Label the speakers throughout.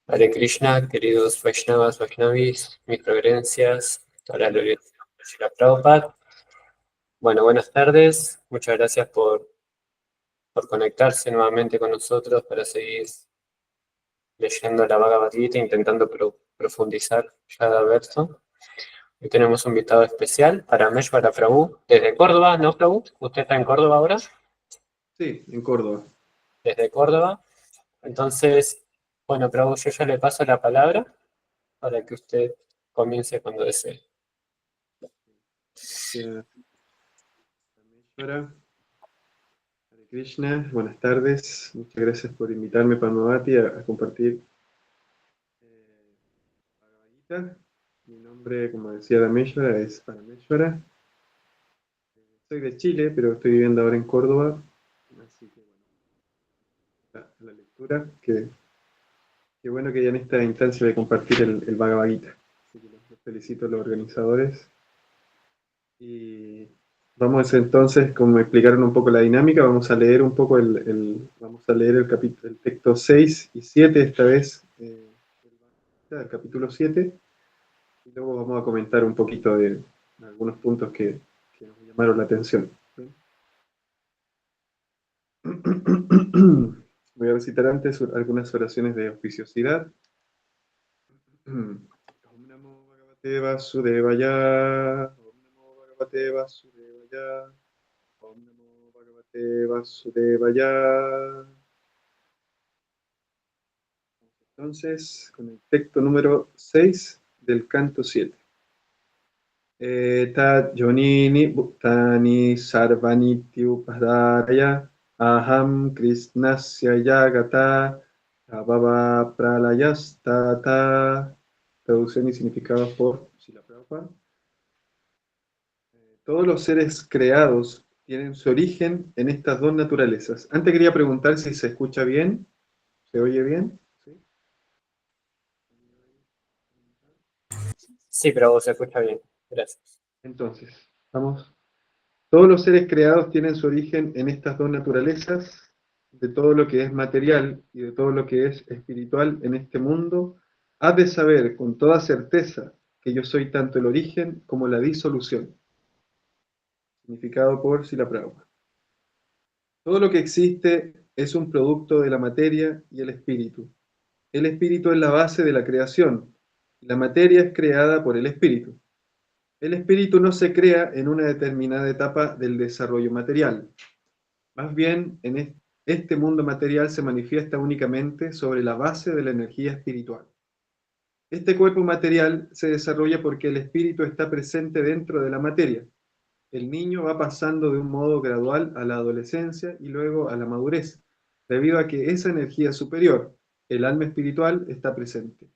Speaker 1: Hare Krishna, queridos Vaishnavas, Vaishnavis, mis reverencias, a la gloria de Srila Prabhupada. Bueno, buenas tardes, muchas gracias por conectarse nuevamente con nosotros para seguir leyendo la Bhagavad Gita, intentando profundizar cada verso. Hoy tenemos un invitado especial para Meshwara Prabhu, desde Córdoba, ¿no, Prabhu? ¿Usted está en Córdoba ahora?
Speaker 2: Sí, en Córdoba.
Speaker 1: Desde Córdoba. Entonces, bueno, Prabhu, yo ya le paso la palabra para que usted comience cuando desee.
Speaker 2: Gracias, Rameshwara. Hare Krishna, buenas tardes. Muchas gracias por invitarme, Padmavati, a compartir Bhagavad Gita. Mi nombre, como decía Rameshwara, es Parameshwara. Soy de Chile, pero estoy viviendo ahora en Córdoba. Así que, bueno, la lectura. Qué bueno que ya en esta instancia de compartir el Bhagavad Gita. Así que los felicito a los organizadores. Y vamos a hacer entonces, como me explicaron un poco la dinámica, vamos a leer un poco vamos a leer el texto 6 y 7 esta vez, el capítulo 7, y luego vamos a comentar un poquito de algunos puntos que nos llamaron la atención. Voy a recitar antes algunas oraciones de auspiciosidad. Om Namo Bhagavate Vasudevaya. Om Namo Bhagavate Vasudevaya. Om Namo Bhagavate Vasudevaya. Entonces, con el texto número 6 del canto 7. Tat yonini bhutani sarvaniti upadaraya aham krishnasya yagata abhava pralayastata. Traducción y significado por Srila Prabhupada. Todos los seres creados tienen su origen en estas dos naturalezas. Antes quería preguntar si se escucha bien, ¿se oye bien? ¿Sí?
Speaker 1: Sí, pero se escucha bien. Gracias.
Speaker 2: Entonces, vamos. Todos los seres creados tienen su origen en estas dos naturalezas, de todo lo que es material y de todo lo que es espiritual en este mundo. Has de saber con toda certeza que yo soy tanto el origen como la disolución. Significado por Srila Prabhupada. Todo lo que existe es un producto de la materia y el espíritu. El espíritu es la base de la creación, y la materia es creada por el espíritu. El espíritu no se crea en una determinada etapa del desarrollo material. Más bien, en este mundo material se manifiesta únicamente sobre la base de la energía espiritual. Este cuerpo material se desarrolla porque el espíritu está presente dentro de la materia. El niño va pasando de un modo gradual a la adolescencia y luego a la madurez, debido a que esa energía superior, el alma espiritual, está presente.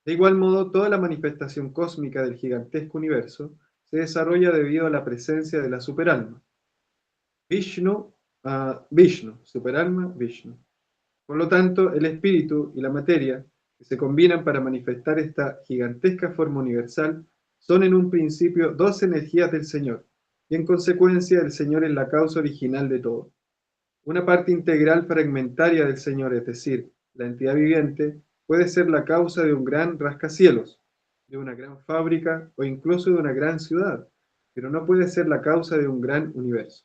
Speaker 2: De igual modo, toda la manifestación cósmica del gigantesco universo se desarrolla debido a la presencia de la superalma. Vishnu, superalma, Vishnu. Por lo tanto, el espíritu y la materia, que se combinan para manifestar esta gigantesca forma universal, son en un principio dos energías del Señor, y en consecuencia el Señor es la causa original de todo. Una parte integral fragmentaria del Señor, es decir, la entidad viviente, puede ser la causa de un gran rascacielos, de una gran fábrica o incluso de una gran ciudad, pero no puede ser la causa de un gran universo.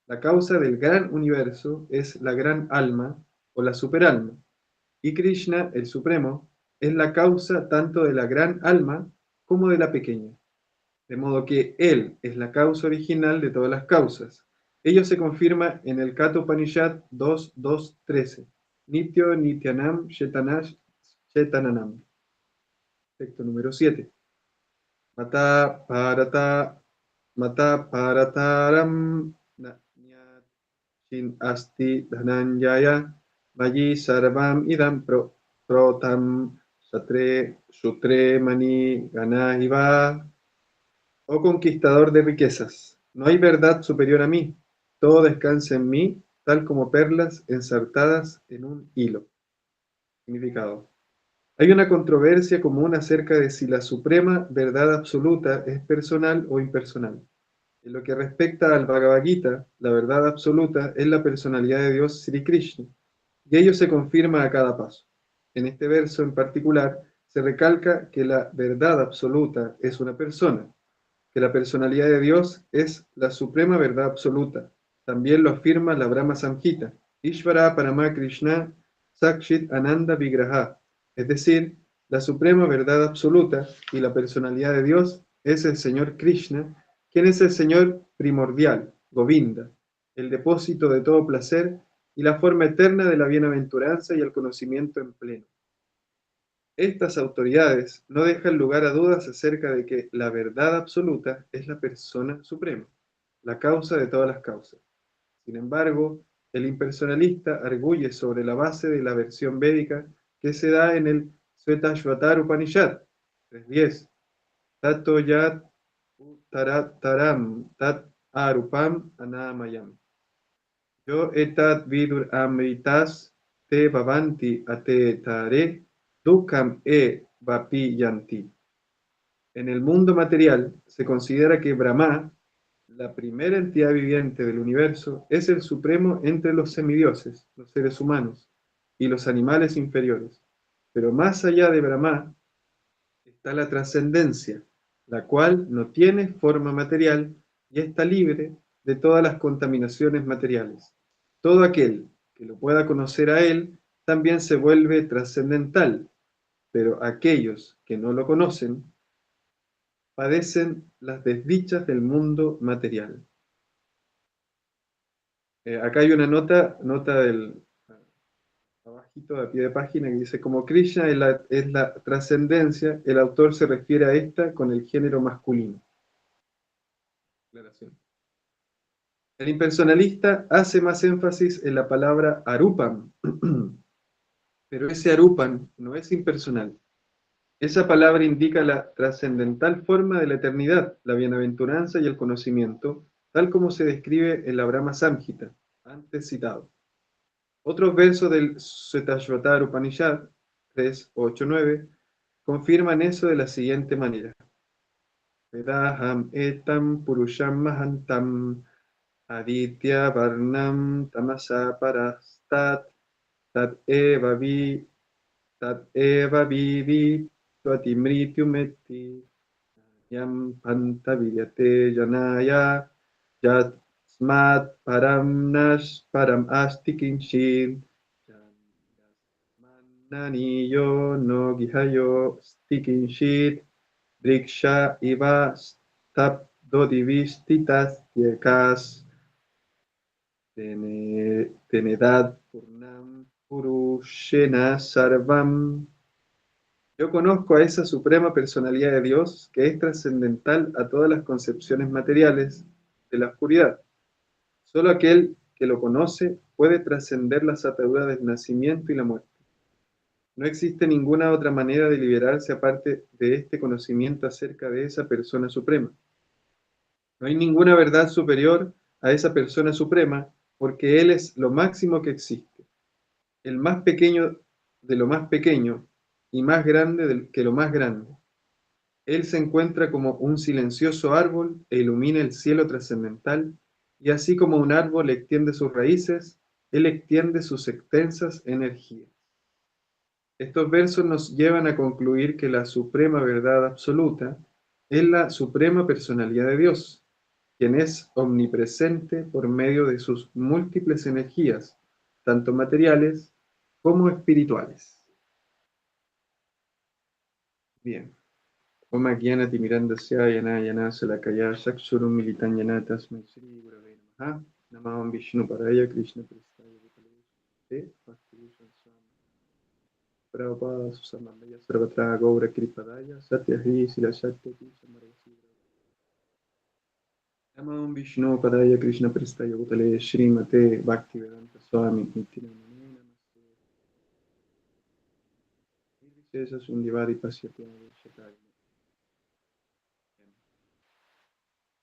Speaker 2: La causa del gran universo es la gran alma o la superalma, y Krishna, el Supremo, es la causa tanto de la gran alma como de la pequeña. De modo que Él es la causa original de todas las causas. Ello se confirma en el Katha Upanishad 2.2.13. Nityo Nityanam Shetanash Shetananam. Texto número 7. Mata Parataram Shin Asti Dhananjaya Mayi Sarvam Idam Protam Sutre Mani Ganahiva. Oh conquistador de riquezas, no hay verdad superior a mí, todo descansa en mí, tal como perlas ensartadas en un hilo. Significado. Hay una controversia común acerca de si la suprema verdad absoluta es personal o impersonal. En lo que respecta al Bhagavad Gita, la verdad absoluta es la personalidad de Dios Sri Krishna, y ello se confirma a cada paso. En este verso en particular se recalca que la verdad absoluta es una persona, que la personalidad de Dios es la suprema verdad absoluta. También lo afirma la Brahma Samhita, Ishvara Parama Krishna Sakshit Ananda Vigraha, es decir, la suprema verdad absoluta y la personalidad de Dios es el Señor Krishna, quien es el Señor primordial, Govinda, el depósito de todo placer y la forma eterna de la bienaventuranza y el conocimiento en pleno. Estas autoridades no dejan lugar a dudas acerca de que la verdad absoluta es la persona suprema, la causa de todas las causas. Sin embargo, el impersonalista arguye sobre la base de la versión védica que se da en el Svetashvatar Upanishad 3.10. Tato yat taram tat arupam anamayam. Yo etat vidur amritas te bhavanti ate tare dukam e vapiyanti. En el mundo material se considera que Brahma, la primera entidad viviente del universo, es el supremo entre los semidioses, los seres humanos, y los animales inferiores. Pero más allá de Brahma está la trascendencia, la cual no tiene forma material y está libre de todas las contaminaciones materiales. Todo aquel que lo pueda conocer a él también se vuelve trascendental, pero aquellos que no lo conocen padecen las desdichas del mundo material. Acá hay una nota del abajito a pie de página que dice, como Krishna es la trascendencia, el autor se refiere a esta con el género masculino. Aclaración. El impersonalista hace más énfasis en la palabra arupam, pero ese arupam no es impersonal. Esa palabra indica la trascendental forma de la eternidad, la bienaventuranza y el conocimiento, tal como se describe en la Brahma Samhita, antes citado. Otros versos del Svetashvatar Upanishad 3, 8, 9 confirman eso de la siguiente manera. Vedaham etam purusham mahantam aditya varnam tamasa parastat tat eva vivi svatimrityumeti yam pantavidyate janaya yasmat param asti kinchin Nani yo no gihayo stikinshit driksha iva stabdodivistitas yekas tenedad purnam purushena sarvam. Yo conozco a esa suprema personalidad de Dios que es trascendental a todas las concepciones materiales de la oscuridad. Solo aquel que lo conoce puede trascender las ataduras del nacimiento y la muerte. No existe ninguna otra manera de liberarse aparte de este conocimiento acerca de esa persona suprema. No hay ninguna verdad superior a esa persona suprema porque Él es lo máximo que existe, el más pequeño de lo más pequeño y más grande que lo más grande. Él se encuentra como un silencioso árbol e ilumina el cielo trascendental, y así como un árbol extiende sus raíces, Él extiende sus extensas energías. Estos versos nos llevan a concluir que la suprema verdad absoluta es la suprema personalidad de Dios, quien es omnipresente por medio de sus múltiples energías, tanto materiales como espirituales. Bien. Om Gyanati Mirandasya Yana Yana Salakaya Saksurum Militan Yana Tasmai Sri Gurave Namaha Namaham Vishnu Paraya Krishna Prestaya Vitale Bhakti Swami Prabhupada Susamandaya Sarvatra Gaura Kripadaya Satyahi Sila Satyati Samarasi Namaham Vishnu Padaya Krishna Prestaya Vitale Srimate Bhakti Vedanta Swami Nitinamane Namaste Nirvishesha Sundivari Pasyatya Shatari.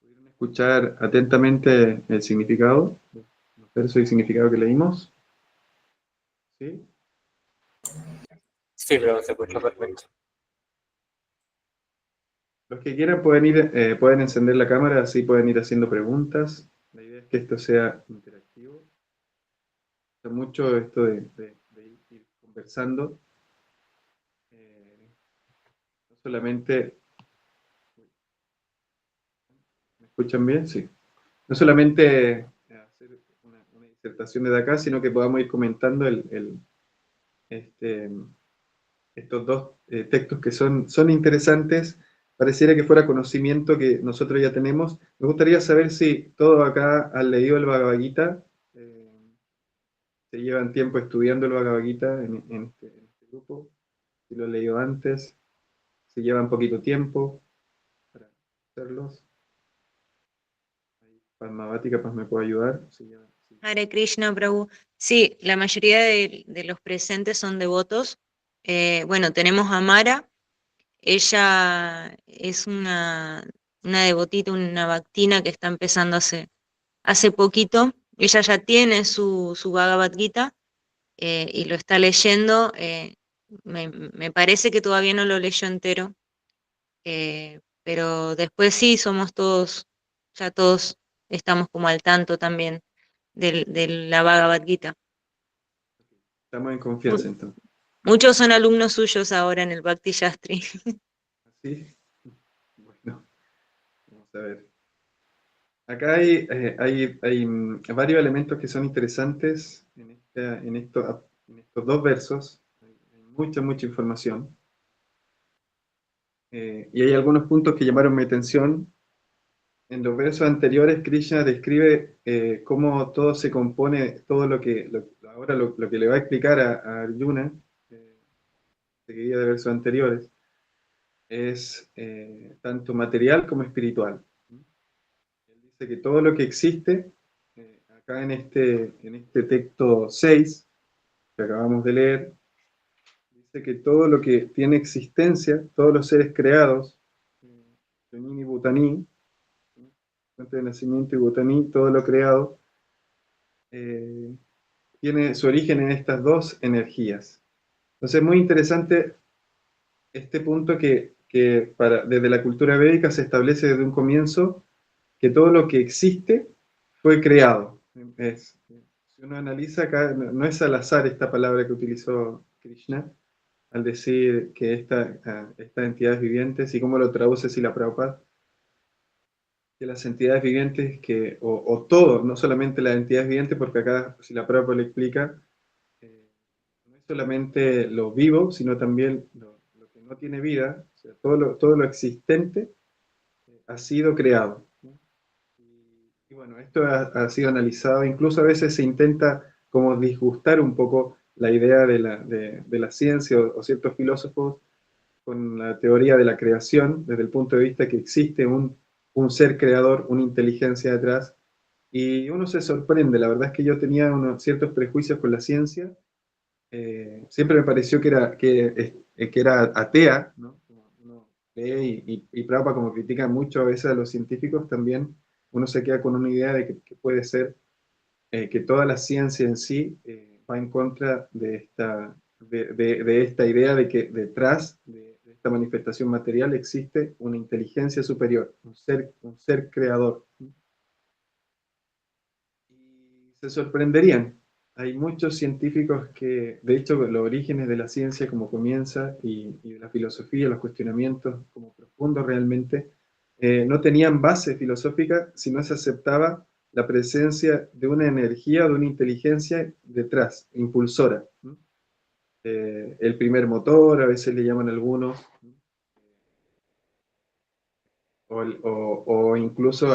Speaker 2: ¿Pudieron escuchar atentamente el significado, los versos y significado que leímos? ¿Sí?
Speaker 1: Sí, pero se escuchó perfecto.
Speaker 2: Los que quieran pueden encender la cámara, así pueden ir haciendo preguntas. La idea es que esto sea interactivo. Me gusta mucho esto de conversando, no solamente, ¿me escuchan bien? Sí. No solamente hacer una disertación desde acá, sino que podamos ir comentando este, estos dos textos que son interesantes. Pareciera que fuera conocimiento que nosotros ya tenemos. Me gustaría saber si todos acá han leído el Bhagavad Gita, se llevan tiempo estudiando el Bhagavad Gita en este grupo, si lo han leído antes, si llevan poquito tiempo para hacerlos. Padmavati capaz me puede ayudar. Sí.
Speaker 3: Hare Krishna, Prabhu. Sí, la mayoría de los presentes son devotos. Bueno, tenemos a Mara. Ella es una devotita, una bhaktina que está empezando hace poquito. Ella ya tiene su Bhagavad Gita y lo está leyendo. Me parece que todavía no lo leyó entero, pero después sí, somos todos, ya todos estamos como al tanto también de la Bhagavad Gita.
Speaker 2: Estamos en confianza entonces.
Speaker 3: Muchos son alumnos suyos ahora en el Bhakti Shastri.
Speaker 2: ¿Sí? Bueno, vamos a ver. Acá hay varios elementos que son interesantes en estos dos versos. Hay mucha información. Y hay algunos puntos que llamaron mi atención. En los versos anteriores, Krishna describe cómo todo se compone, todo ahora lo que le va a explicar a Arjuna, seguidilla de versos anteriores, es tanto material como espiritual. Él dice que todo lo que existe, acá en este texto 6 que acabamos de leer, dice que todo lo que tiene existencia, todos los seres creados, Yonini Bhutani, fuente de nacimiento y Bhutani, todo lo creado, tiene su origen en estas dos energías. Entonces es muy interesante este punto que desde la cultura védica se establece desde un comienzo que todo lo que existe fue creado. Si uno analiza acá, no es al azar esta palabra que utilizó Krishna al decir que estas entidades vivientes, y cómo lo traduce Srila Prabhupada, que las entidades vivientes, o todo, no solamente las entidades vivientes, porque acá Srila Prabhupada le explica, no es solamente lo vivo, sino también lo que no tiene vida, o sea, todo lo existente ha sido creado. Y bueno, esto ha sido analizado, incluso a veces se intenta como disgustar un poco la idea de la ciencia o ciertos filósofos con la teoría de la creación, desde el punto de vista que existe un ser creador, una inteligencia detrás, y uno se sorprende. La verdad es que yo tenía unos ciertos prejuicios con la ciencia, siempre me pareció que era atea, ¿no? Como uno lee y Prabhupada como critica mucho a veces a los científicos también, uno se queda con una idea de que puede ser que toda la ciencia en sí va en contra de esta idea de que detrás de esta manifestación material existe una inteligencia superior, un ser creador. Y se sorprenderían. Hay muchos científicos que, de hecho, los orígenes de la ciencia, como comienza, y de la filosofía, los cuestionamientos como profundos realmente, no tenían base filosófica si no se aceptaba la presencia de una energía, de una inteligencia detrás, impulsora. El primer motor, a veces le llaman algunos, o incluso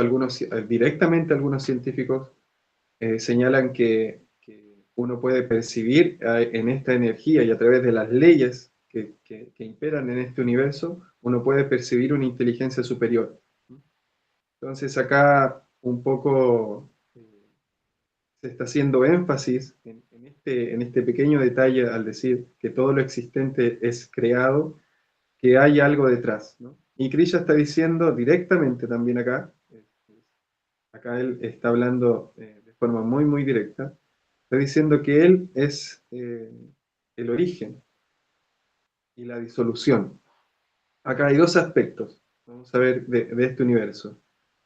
Speaker 2: directamente algunos científicos señalan que uno puede percibir en esta energía y a través de las leyes que imperan en este universo, uno puede percibir una inteligencia superior. Entonces acá un poco se está haciendo énfasis en este pequeño detalle al decir que todo lo existente es creado, que hay algo detrás, ¿no? Y Krishna está diciendo directamente también acá él está hablando de forma muy directa, está diciendo que él es el origen y la disolución. Acá hay dos aspectos, vamos a ver, de este universo.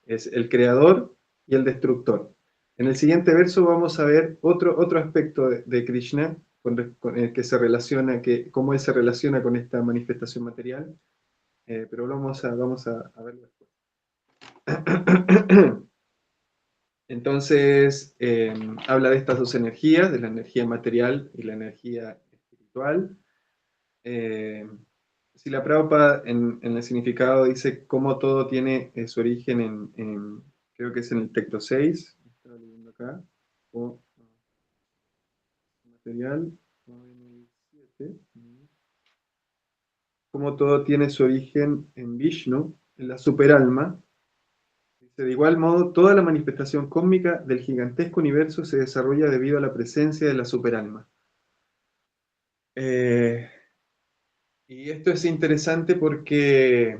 Speaker 2: Es el creador y el destructor. En el siguiente verso vamos a ver otro aspecto de Krishna que se relaciona, cómo él se relaciona con esta manifestación material, pero vamos a verlo después. Entonces, habla de estas dos energías, de la energía material y la energía espiritual. Srila Prabhupada en el significado dice cómo todo tiene su origen creo que es en el texto 6, estaba leyendo acá, o material, o en el 7, cómo todo tiene su origen en Vishnu, en la superalma. Dice, de igual modo, toda la manifestación cósmica del gigantesco universo se desarrolla debido a la presencia de la superalma. Y esto es interesante porque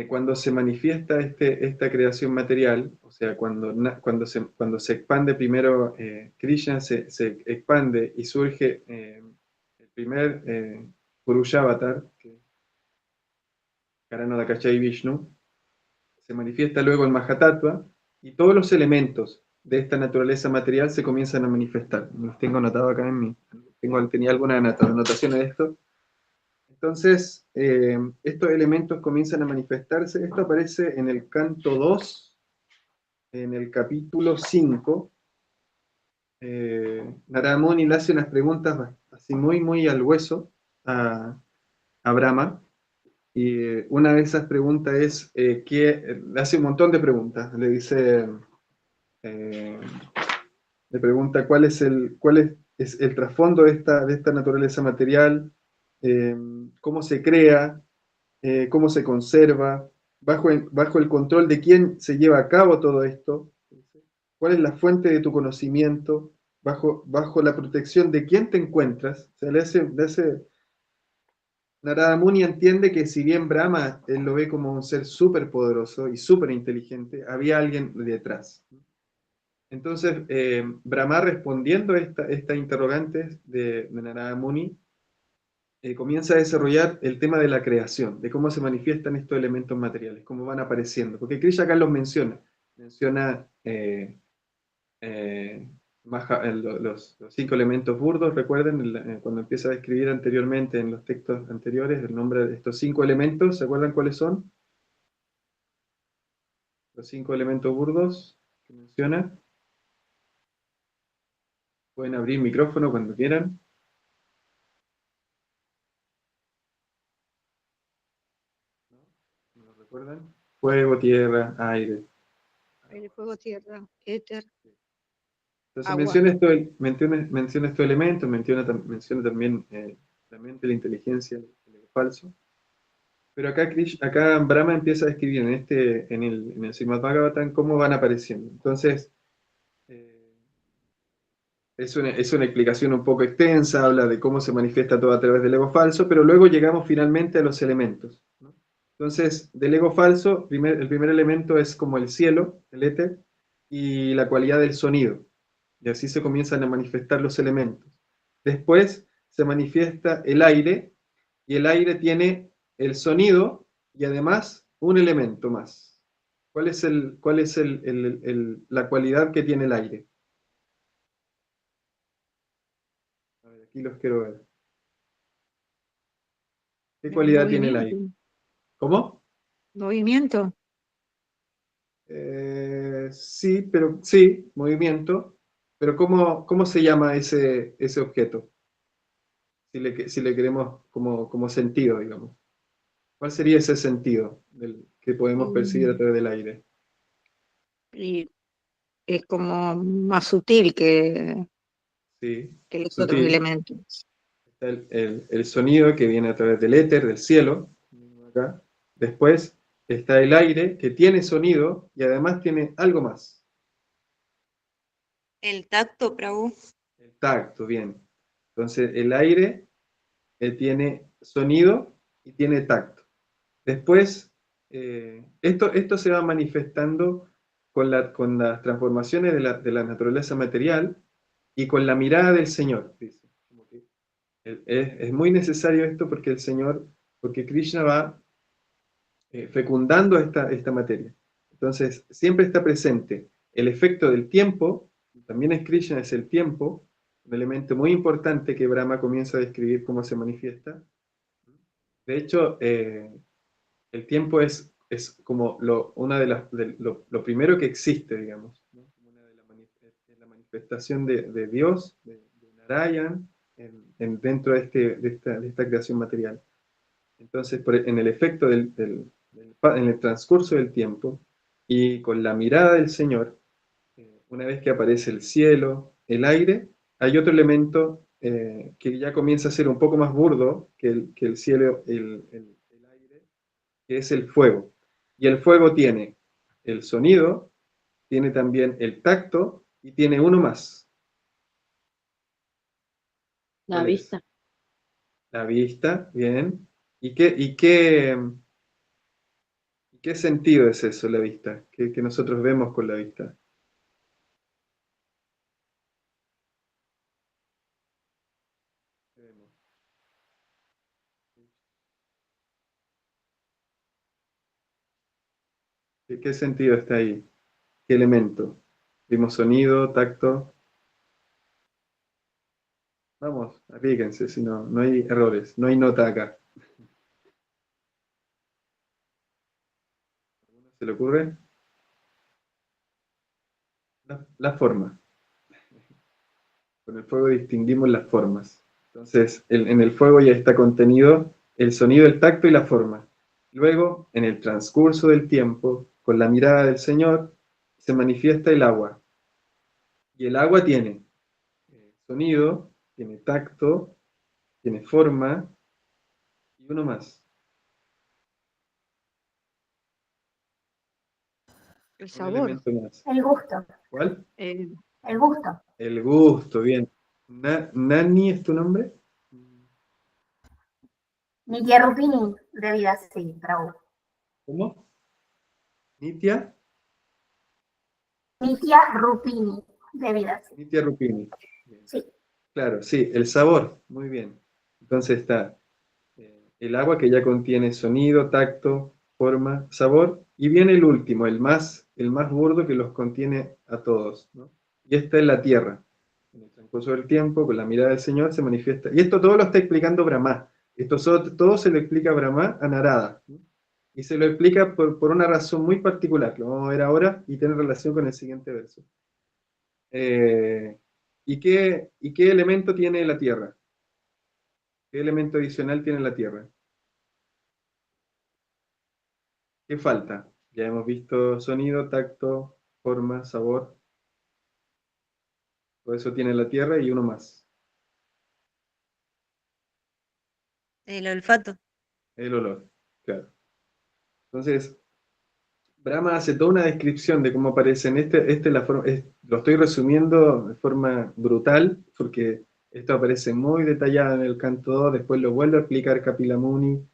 Speaker 2: cuando se manifiesta esta creación material, o sea, cuando se expande primero Krishna, se expande y surge el primer Purushavatar, que es Karanodakashai Vishnu, se manifiesta luego el Mahatattva, y todos los elementos de esta naturaleza material se comienzan a manifestar. Los tengo anotado acá tenía algunas anotaciones de esto. Entonces, estos elementos comienzan a manifestarse. Esto aparece en el canto 2, en el capítulo 5. Narada Muni le hace unas preguntas así muy al hueso a Brahma. Y una de esas preguntas es, le hace un montón de preguntas. Le dice, le pregunta cuál es el trasfondo de esta naturaleza material, cómo se crea, cómo se conserva, bajo el control de quién se lleva a cabo todo esto, cuál es la fuente de tu conocimiento, bajo la protección de quién te encuentras. O sea, Narada Muni entiende que si bien Brahma, él lo ve como un ser súper poderoso y súper inteligente, había alguien detrás. Entonces, Brahma, respondiendo a estas interrogantes de Narada Muni, comienza a desarrollar el tema de la creación, de cómo se manifiestan estos elementos materiales, cómo van apareciendo. Porque Krishna acá los menciona. Menciona los 5 elementos burdos, recuerden, cuando empieza a describir anteriormente en los textos anteriores el nombre de estos 5 elementos, ¿se acuerdan cuáles son? Los 5 elementos burdos que menciona. Pueden abrir micrófono cuando quieran. ¿No lo recuerdan? Fuego, tierra, aire.
Speaker 4: Aire, fuego, tierra, éter,
Speaker 2: Entonces
Speaker 4: agua.
Speaker 2: menciona estos elementos, menciona también la mente, la inteligencia, el falso. Pero acá Brahma empieza a describir en el Srimad Bhagavatam cómo van apareciendo. Entonces, es una explicación un poco extensa, habla de cómo se manifiesta todo a través del ego falso, pero luego llegamos finalmente a los elementos, ¿no? Entonces, del ego falso, el primer elemento es como el cielo, el éter, y la cualidad del sonido. Y así se comienzan a manifestar los elementos. Después se manifiesta el aire, y el aire tiene el sonido y además un elemento más. ¿Cuál es la cualidad que tiene el aire? A ver, aquí los quiero ver. ¿Qué cualidad tiene el aire? ¿Cómo?
Speaker 4: Movimiento.
Speaker 2: Sí, movimiento. Pero ¿cómo se llama ese objeto? Si le queremos como sentido, digamos. ¿Cuál sería ese sentido que podemos percibir a través del aire?
Speaker 4: Y es como más sutil
Speaker 2: Sí,
Speaker 4: que los otros
Speaker 2: sutil.
Speaker 4: elementos.
Speaker 2: Está el sonido que viene a través del éter, del cielo. Acá. Después está el aire que tiene sonido y además tiene algo más.
Speaker 3: El tacto, Prabhu.
Speaker 2: El tacto, bien. Entonces el aire tiene sonido y tiene tacto. Después, esto se va manifestando con las transformaciones de la naturaleza material y con la mirada del Señor. Dice. Como que es muy necesario esto porque Krishna va fecundando esta materia. Entonces, siempre está presente el efecto del tiempo, también es Krishna, es el tiempo, un elemento muy importante que Brahma comienza a describir cómo se manifiesta. De hecho, el tiempo es como lo primero que existe, digamos, ¿no? Como una de la manifestación de Dios, de Narayan, dentro de esta creación material. Entonces, en el efecto en el transcurso del tiempo y con la mirada del Señor, una vez que aparece el cielo, el aire, hay otro elemento que ya comienza a ser un poco más burdo que el cielo, el aire, que es el fuego. Y el fuego tiene el sonido, tiene también el tacto y tiene uno más.
Speaker 4: La
Speaker 2: ¿Cuál es?
Speaker 4: vista.
Speaker 2: La vista, bien. ¿Y qué sentido es eso, la vista? ¿Qué nosotros vemos con la vista? ¿Qué vemos? ¿Qué sentido está ahí? ¿Qué elemento? Vimos sonido, tacto. Vamos, aplíquense, si no, no hay errores, no hay nota acá. ¿Alguno se le ocurre? La forma. Con el fuego distinguimos las formas. Entonces, en el fuego ya está contenido el sonido, el tacto y la forma. Luego, en el transcurso del tiempo, con la mirada del Señor, se manifiesta el agua. Y el agua tiene sonido, tiene tacto, tiene forma y uno más.
Speaker 4: El
Speaker 2: Un
Speaker 4: sabor.
Speaker 2: elemento más.
Speaker 5: El gusto.
Speaker 2: ¿Cuál?
Speaker 4: El,
Speaker 5: El gusto.
Speaker 2: El gusto, bien. ¿Nani es tu nombre?
Speaker 5: Nitya Rupini, de vida, sí, Prabhu.
Speaker 2: ¿Cómo? Nitya.
Speaker 5: Nitya Rupini, de vida, sí.
Speaker 2: Nitya Rupini. Bien.
Speaker 5: Sí.
Speaker 2: Claro, sí, el sabor. Muy bien. Entonces está el agua que ya contiene sonido, tacto, forma, sabor. Y viene el último, el más burdo que los contiene a todos, ¿no? Y esta es la tierra. En el transcurso del tiempo, con la mirada del Señor, se manifiesta. Y esto todo lo está explicando Brahma. Todo se lo explica Brahma a Narada, ¿no? Y se lo explica por una razón muy particular, que lo vamos a ver ahora y tiene relación con el siguiente verso. ¿Y qué elemento tiene la tierra? ¿Qué elemento adicional tiene la tierra? ¿Qué falta? Ya hemos visto sonido, tacto, forma, sabor. Todo eso tiene la tierra y uno más.
Speaker 3: El olfato.
Speaker 2: El olor, claro. Entonces, Brahma hace toda una descripción de cómo aparece en lo estoy resumiendo de forma brutal, porque esto aparece muy detallado en el canto 2, después lo vuelve a explicar Kapila Muni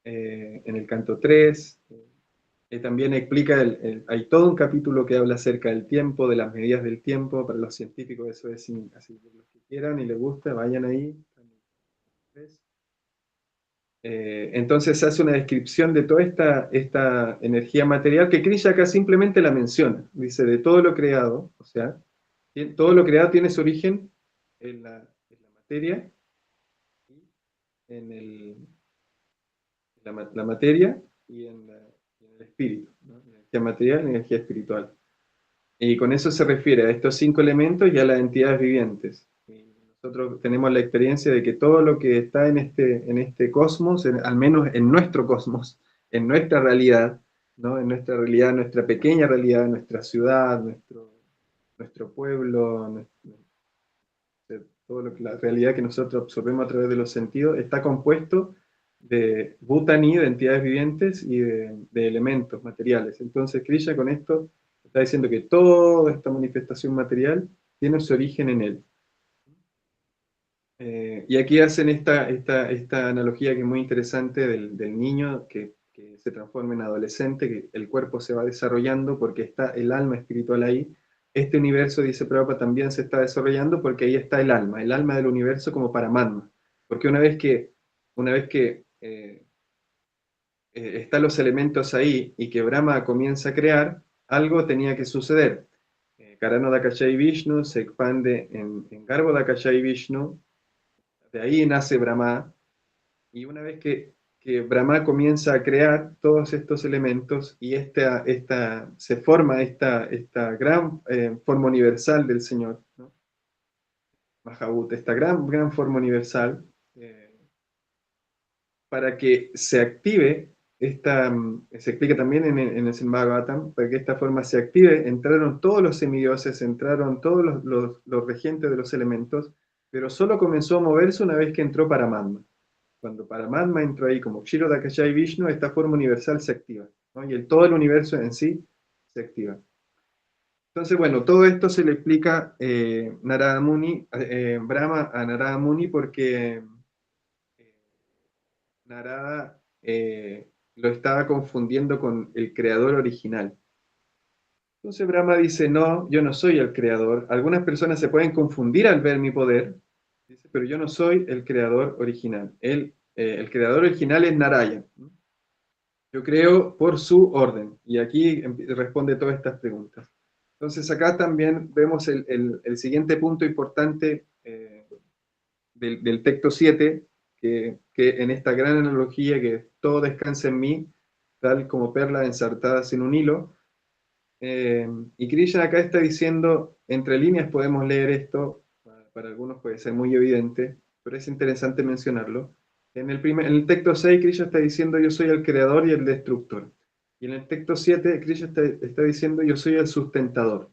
Speaker 2: en el canto 3. También explica, hay todo un capítulo que habla acerca del tiempo, de las medidas del tiempo, para los científicos eso es así, los que quieran y les gusta, vayan ahí. Entonces hace una descripción de toda esta energía material que Krishna acá simplemente la menciona. Dice, de todo lo creado, o sea, todo lo creado tiene su origen en la materia, la materia y en el espíritu, ¿no? Energía material y energía espiritual. Y con eso se refiere a estos 5 elementos y a las entidades vivientes. Y nosotros tenemos la experiencia de que todo lo que está en este cosmos, al menos en nuestro cosmos, en nuestra realidad, ¿no? En nuestra realidad, nuestra pequeña realidad, nuestra ciudad, nuestro pueblo, la realidad que nosotros absorbemos a través de los sentidos, está compuesto de Bhutani, de entidades vivientes y de elementos materiales. Entonces, Krishna con esto está diciendo que toda esta manifestación material tiene su origen en él. Y aquí hacen esta analogía que es muy interesante del niño que se transforma en adolescente, que el cuerpo se va desarrollando porque está el alma espiritual ahí. Este universo, dice Prabhupada, también se está desarrollando porque ahí está el alma del universo como Paramatma. Porque una vez que están los elementos ahí y que Brahma comienza a crear, algo tenía que suceder. Karano Dakashai Vishnu se expande en Garbo Dakashai Vishnu, de ahí nace Brahma, y una vez que Brahma comienza a crear todos estos elementos y se forma esta gran forma universal del Señor, ¿no? Mahabhut, esta gran forma universal, para que se active se explica también en el Srimad Bhagavatam, para que esta forma se active, entraron todos los semidioses, entraron todos los regentes de los elementos, pero solo comenzó a moverse una vez que entró Paramatma. Cuando Paramatma entró ahí como Kshiro Dakashai Vishnu, esta forma universal se activa, ¿no? Y todo el universo en sí se activa. Entonces, bueno, todo esto se le explica Narada Muni, Brahma a Narada Muni, porque Narada lo estaba confundiendo con el creador original. Entonces Brahma dice, no, yo no soy el creador. Algunas personas se pueden confundir al ver mi poder, dice, pero yo no soy el creador original. El creador original es Narayana. Yo creo por su orden. Y aquí responde todas estas preguntas. Entonces acá también vemos el siguiente punto importante del texto 7, que en esta gran analogía que todo descansa en mí, tal como perlas ensartadas en un hilo. Y Krishna acá está diciendo, entre líneas podemos leer esto, para algunos puede ser muy evidente, pero es interesante mencionarlo. En el texto 6, Krishna está diciendo, yo soy el creador y el destructor. Y en el texto 7, Krishna está diciendo, yo soy el sustentador.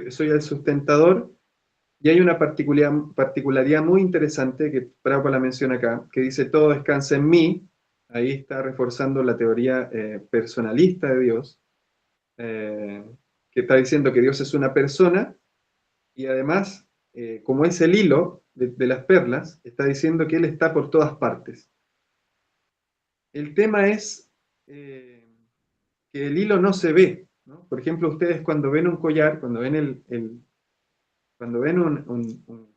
Speaker 2: Soy el sustentador. Y hay una particularidad muy interesante que Prabhupada la menciona acá, que dice, todo descansa en mí. Ahí está reforzando la teoría personalista de Dios, que está diciendo que Dios es una persona, y además, como es el hilo de las perlas, está diciendo que Él está por todas partes. El tema es que el hilo no se ve, ¿no? Por ejemplo, ustedes cuando ven un collar, cuando ven cuando ven un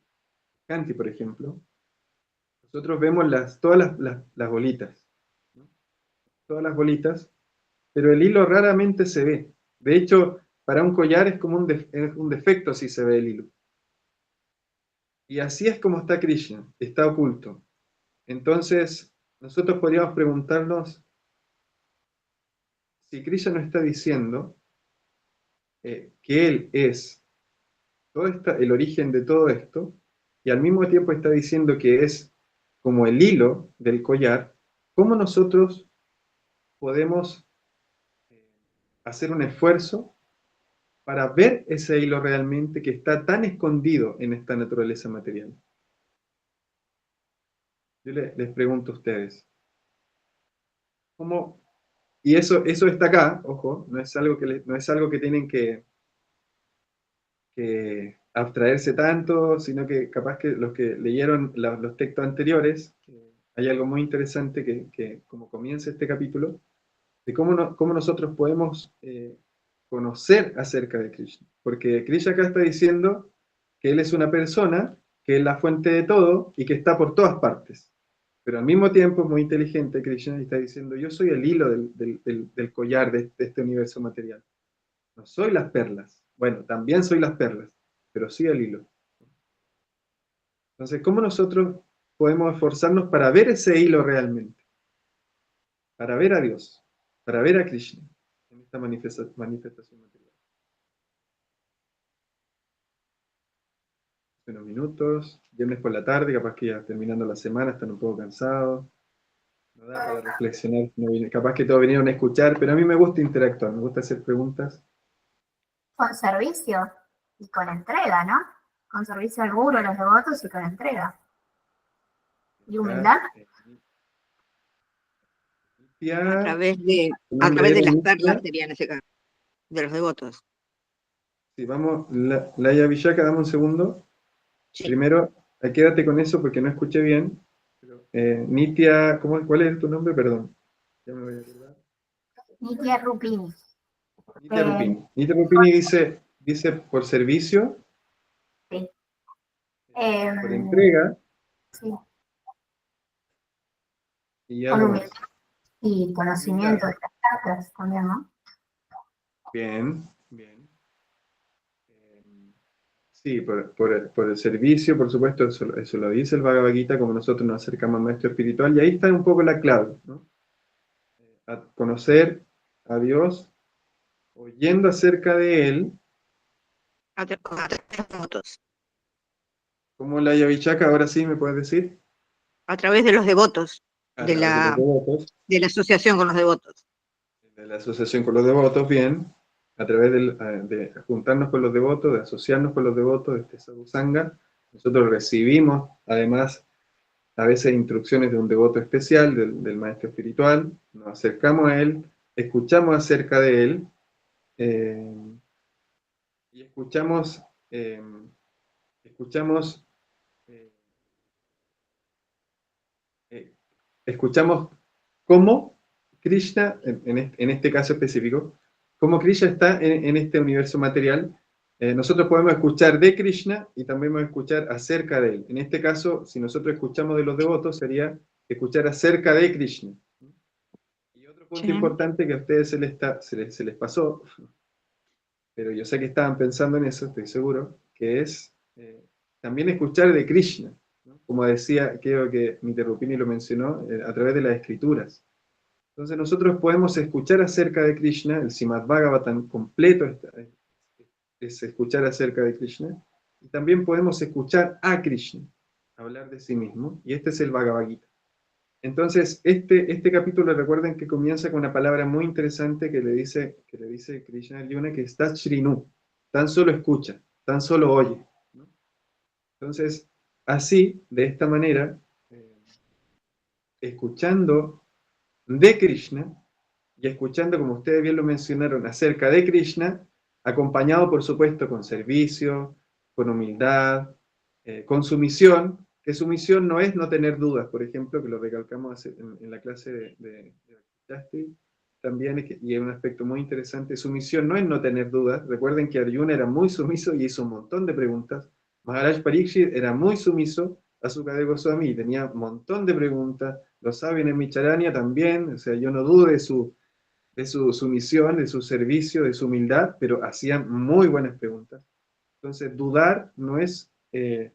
Speaker 2: Kanti, por ejemplo, nosotros vemos todas las bolitas, ¿no? Todas las bolitas, pero el hilo raramente se ve. De hecho, para un collar es como es un defecto si se ve el hilo. Y así es como está Krishna, está oculto. Entonces, nosotros podríamos preguntarnos si Krishna nos está diciendo que Él es el origen de todo esto, y al mismo tiempo está diciendo que es como el hilo del collar. ¿Cómo nosotros podemos hacer un esfuerzo para ver ese hilo realmente que está tan escondido en esta naturaleza material? Yo les pregunto a ustedes, ¿cómo? Y eso está acá, ojo, no es algo que tienen que abstraerse tanto, sino que capaz que los que leyeron los textos anteriores, hay algo muy interesante que como comienza este capítulo, de cómo nosotros podemos conocer acerca de Krishna. Porque Krishna acá está diciendo que Él es una persona, que es la fuente de todo y que está por todas partes. Pero al mismo tiempo es muy inteligente Krishna y está diciendo, yo soy el hilo del collar de este universo material. No soy las perlas. Bueno, también soy las perlas, pero sí el hilo. Entonces, ¿cómo nosotros podemos esforzarnos para ver ese hilo realmente? Para ver a Dios, para ver a Krishna en esta manifestación material. Unos minutos, viernes por la tarde, capaz que ya terminando la semana, están un poco cansados. No da para reflexionar, capaz que todos vinieron a escuchar, pero a mí me gusta interactuar, me gusta hacer preguntas.
Speaker 5: Con servicio y con entrega, ¿no? Con servicio al guru, a los devotos y con entrega. Y humildad.
Speaker 4: A través de las perlas sería en ese caso, de los devotos.
Speaker 2: Sí, vamos, Laia Villaka, dame un segundo.
Speaker 4: Sí.
Speaker 2: Primero, quédate con eso porque no escuché bien. Nitya, ¿cuál es tu nombre? Perdón. Ya me voy a acordar.
Speaker 5: Nitya Rupini.
Speaker 2: Nitya Rupini. Nitya Rupini dice por servicio,
Speaker 5: Sí.
Speaker 2: por entrega,
Speaker 5: Sí.
Speaker 2: y
Speaker 5: Con
Speaker 2: algo
Speaker 5: humildad
Speaker 2: más.
Speaker 5: y conocimiento de las cartas también, ¿no?
Speaker 2: Bien, bien. Sí, por el servicio, por supuesto, eso lo dice el Bhagavad Gita, como nosotros nos acercamos al maestro espiritual, y ahí está un poco la clave, ¿no? A conocer a Dios, oyendo acerca de Él,
Speaker 4: A través de los devotos.
Speaker 2: como la Yavichaka, ahora sí me puedes decir,
Speaker 4: A través de los devotos,
Speaker 2: a
Speaker 4: de
Speaker 2: través de los devotos,
Speaker 4: de la asociación con los devotos.
Speaker 2: de la asociación con los devotos, bien, a través de juntarnos con los devotos, de asociarnos con los devotos de este sadhusanga, nosotros recibimos, además, a veces instrucciones de un devoto especial, del maestro espiritual, nos acercamos a él, escuchamos acerca de él, eh, y escuchamos, eh, eh, escuchamos cómo Krishna, en este caso específico, cómo Krishna está en este universo material. Nosotros podemos escuchar de Krishna y también podemos escuchar acerca de él. En este caso, si nosotros escuchamos de los devotos, sería escuchar acerca de Krishna. Y otro punto
Speaker 4: Sí.
Speaker 2: importante que a ustedes se les pasó, pero yo sé que estaban pensando en eso, estoy seguro, que es también escuchar de Krishna, ¿no? Como decía, creo que Mitra Rupini lo mencionó, a través de las escrituras. Entonces nosotros podemos escuchar acerca de Krishna, el Srimad Bhagavatam completo es escuchar acerca de Krishna, y también podemos escuchar a Krishna, hablar de sí mismo, y este es el Bhagavad Gita. Entonces, este capítulo, recuerden que comienza con una palabra muy interesante que le dice Krishna a Arjuna, que está Shrinu, tan solo escucha, tan solo oye, ¿no? Entonces, así, de esta manera, escuchando de Krishna, y escuchando, como ustedes bien lo mencionaron, acerca de Krishna, acompañado, por supuesto, con servicio, con humildad, con sumisión, que su misión no es no tener dudas, por ejemplo, que lo recalcamos en la clase de Justin, también, y es un aspecto muy interesante, su misión no es no tener dudas. Recuerden que Arjuna era muy sumiso y hizo un montón de preguntas. Maharaj Parikshit era muy sumiso a Sukadeva Goswami y tenía un montón de preguntas. Los sabios en Micharania también, o sea, yo no dudo de su sumisión, de su servicio, de su humildad, pero hacían muy buenas preguntas. Entonces, dudar no es, en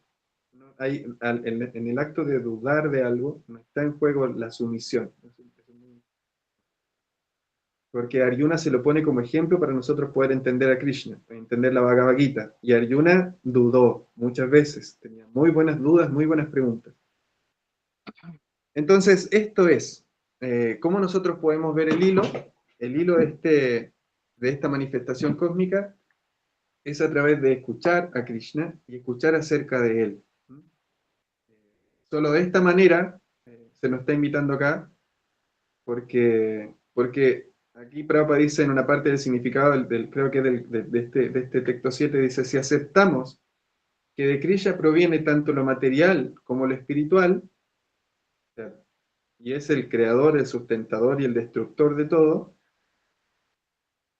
Speaker 2: el acto de dudar de algo, no está en juego la sumisión. Porque Arjuna se lo pone como ejemplo para nosotros poder entender a Krishna, entender la Bhagavad Gita. Y Arjuna dudó muchas veces, tenía muy buenas dudas, muy buenas preguntas. Entonces, esto es, ¿cómo nosotros podemos ver el hilo? El hilo de esta manifestación cósmica es a través de escuchar a Krishna y escuchar acerca de él. Solo de esta manera se nos está invitando acá, porque aquí Prabhupada dice en una parte del significado, creo que de este texto 7, dice, si aceptamos que de Krishna proviene tanto lo material como lo espiritual, y es el creador, el sustentador y el destructor de todo,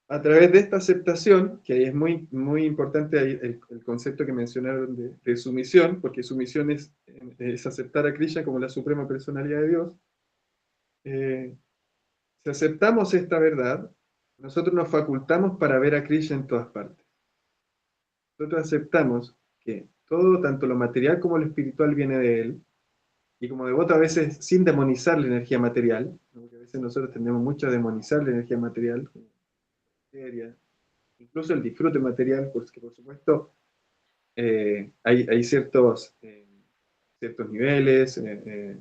Speaker 2: a través de esta aceptación, que ahí es muy, muy importante ahí el concepto que mencionaron de sumisión, porque sumisión es aceptar a Krishna como la suprema personalidad de Dios. Si aceptamos esta verdad, nosotros nos facultamos para ver a Krishna en todas partes. Nosotros aceptamos que todo, tanto lo material como lo espiritual, viene de Él, y como devoto a veces sin demonizar la energía material, porque a veces nosotros tendemos mucho a demonizar la energía material, incluso el disfrute material, porque por supuesto hay ciertos niveles,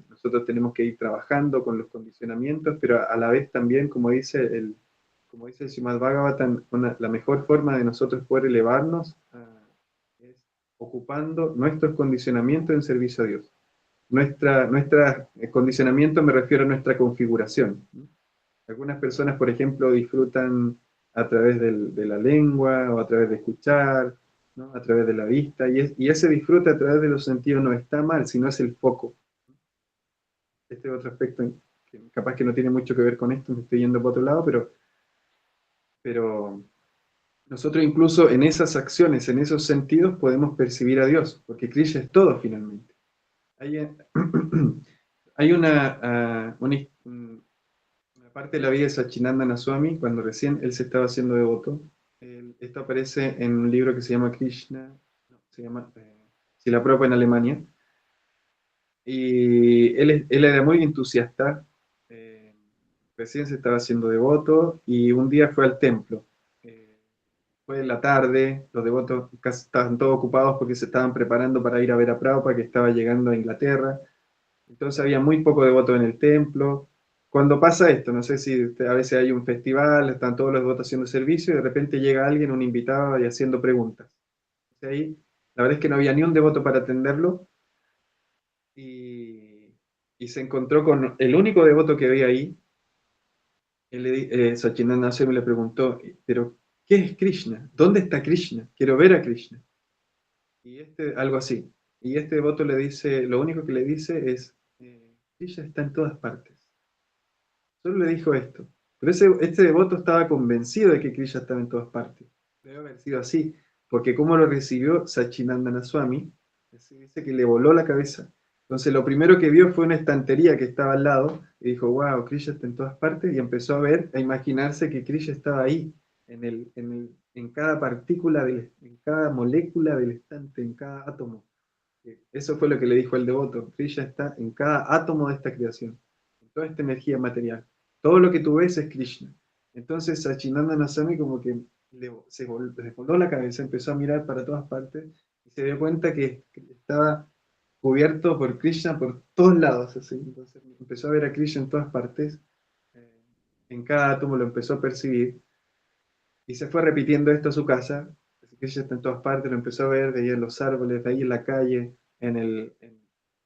Speaker 2: nosotros tenemos que ir trabajando con los condicionamientos, pero a la vez también, como dice el Srimad Bhagavatam, la mejor forma de nosotros poder elevarnos es ocupando nuestros condicionamientos en servicio a Dios. Nuestra condicionamiento me refiero a nuestra configuración. Algunas personas, por ejemplo, disfrutan a través de la lengua o a través de escuchar, ¿no? A través de la vista, y ese disfrute a través de los sentidos no está mal, sino es el foco. Este es otro aspecto que capaz que no tiene mucho que ver con esto, me estoy yendo por otro lado, pero nosotros incluso en esas acciones, en esos sentidos, podemos percibir a Dios, porque Krishna es todo finalmente. Hay una parte de la vida de Sachinandana Swami, cuando recién él se estaba haciendo devoto. Esto aparece en un libro que se llama se llama Srila Prabhupada en Alemania. Y él era muy entusiasta, recién se estaba haciendo devoto y un día fue al templo. Fue en la tarde, los devotos casi estaban todos ocupados porque se estaban preparando para ir a ver a Prabhupada, que estaba llegando a Inglaterra. Entonces había muy poco devotos en el templo. Cuando pasa esto, no sé si a veces hay un festival, están todos los devotos haciendo servicio y de repente llega alguien, un invitado, y haciendo preguntas. Entonces ahí, la verdad es que no había ni un devoto para atenderlo y se encontró con el único devoto que había ahí. Sachinanda Swami le preguntó, pero ¿qué es Krishna? ¿Dónde está Krishna? Quiero ver a Krishna. Y algo así. Y este devoto le dice, lo único que le dice es, Krishna está en todas partes. Solo le dijo esto. Pero este devoto estaba convencido de que Krishna estaba en todas partes. Debe haber sido así, porque como lo recibió Sachinandana Swami, dice que le voló la cabeza. Entonces lo primero que vio fue una estantería que estaba al lado y dijo, wow, Krishna está en todas partes, y empezó a ver, a imaginarse que Krishna estaba ahí, en cada partícula, en cada molécula del estante, en cada átomo. Eso fue lo que le dijo el devoto. Krishna está en cada átomo de esta creación, en toda esta energía material. Todo lo que tú ves es Krishna. Entonces Sachinandana Swami como que le voló la cabeza, empezó a mirar para todas partes y se dio cuenta que estaba cubierto por Krishna por todos lados. Así. Entonces empezó a ver a Krishna en todas partes, en cada átomo lo empezó a percibir y se fue repitiendo esto a su casa. Krishna está en todas partes, lo empezó a ver, veía en los árboles, de ahí en la calle, en el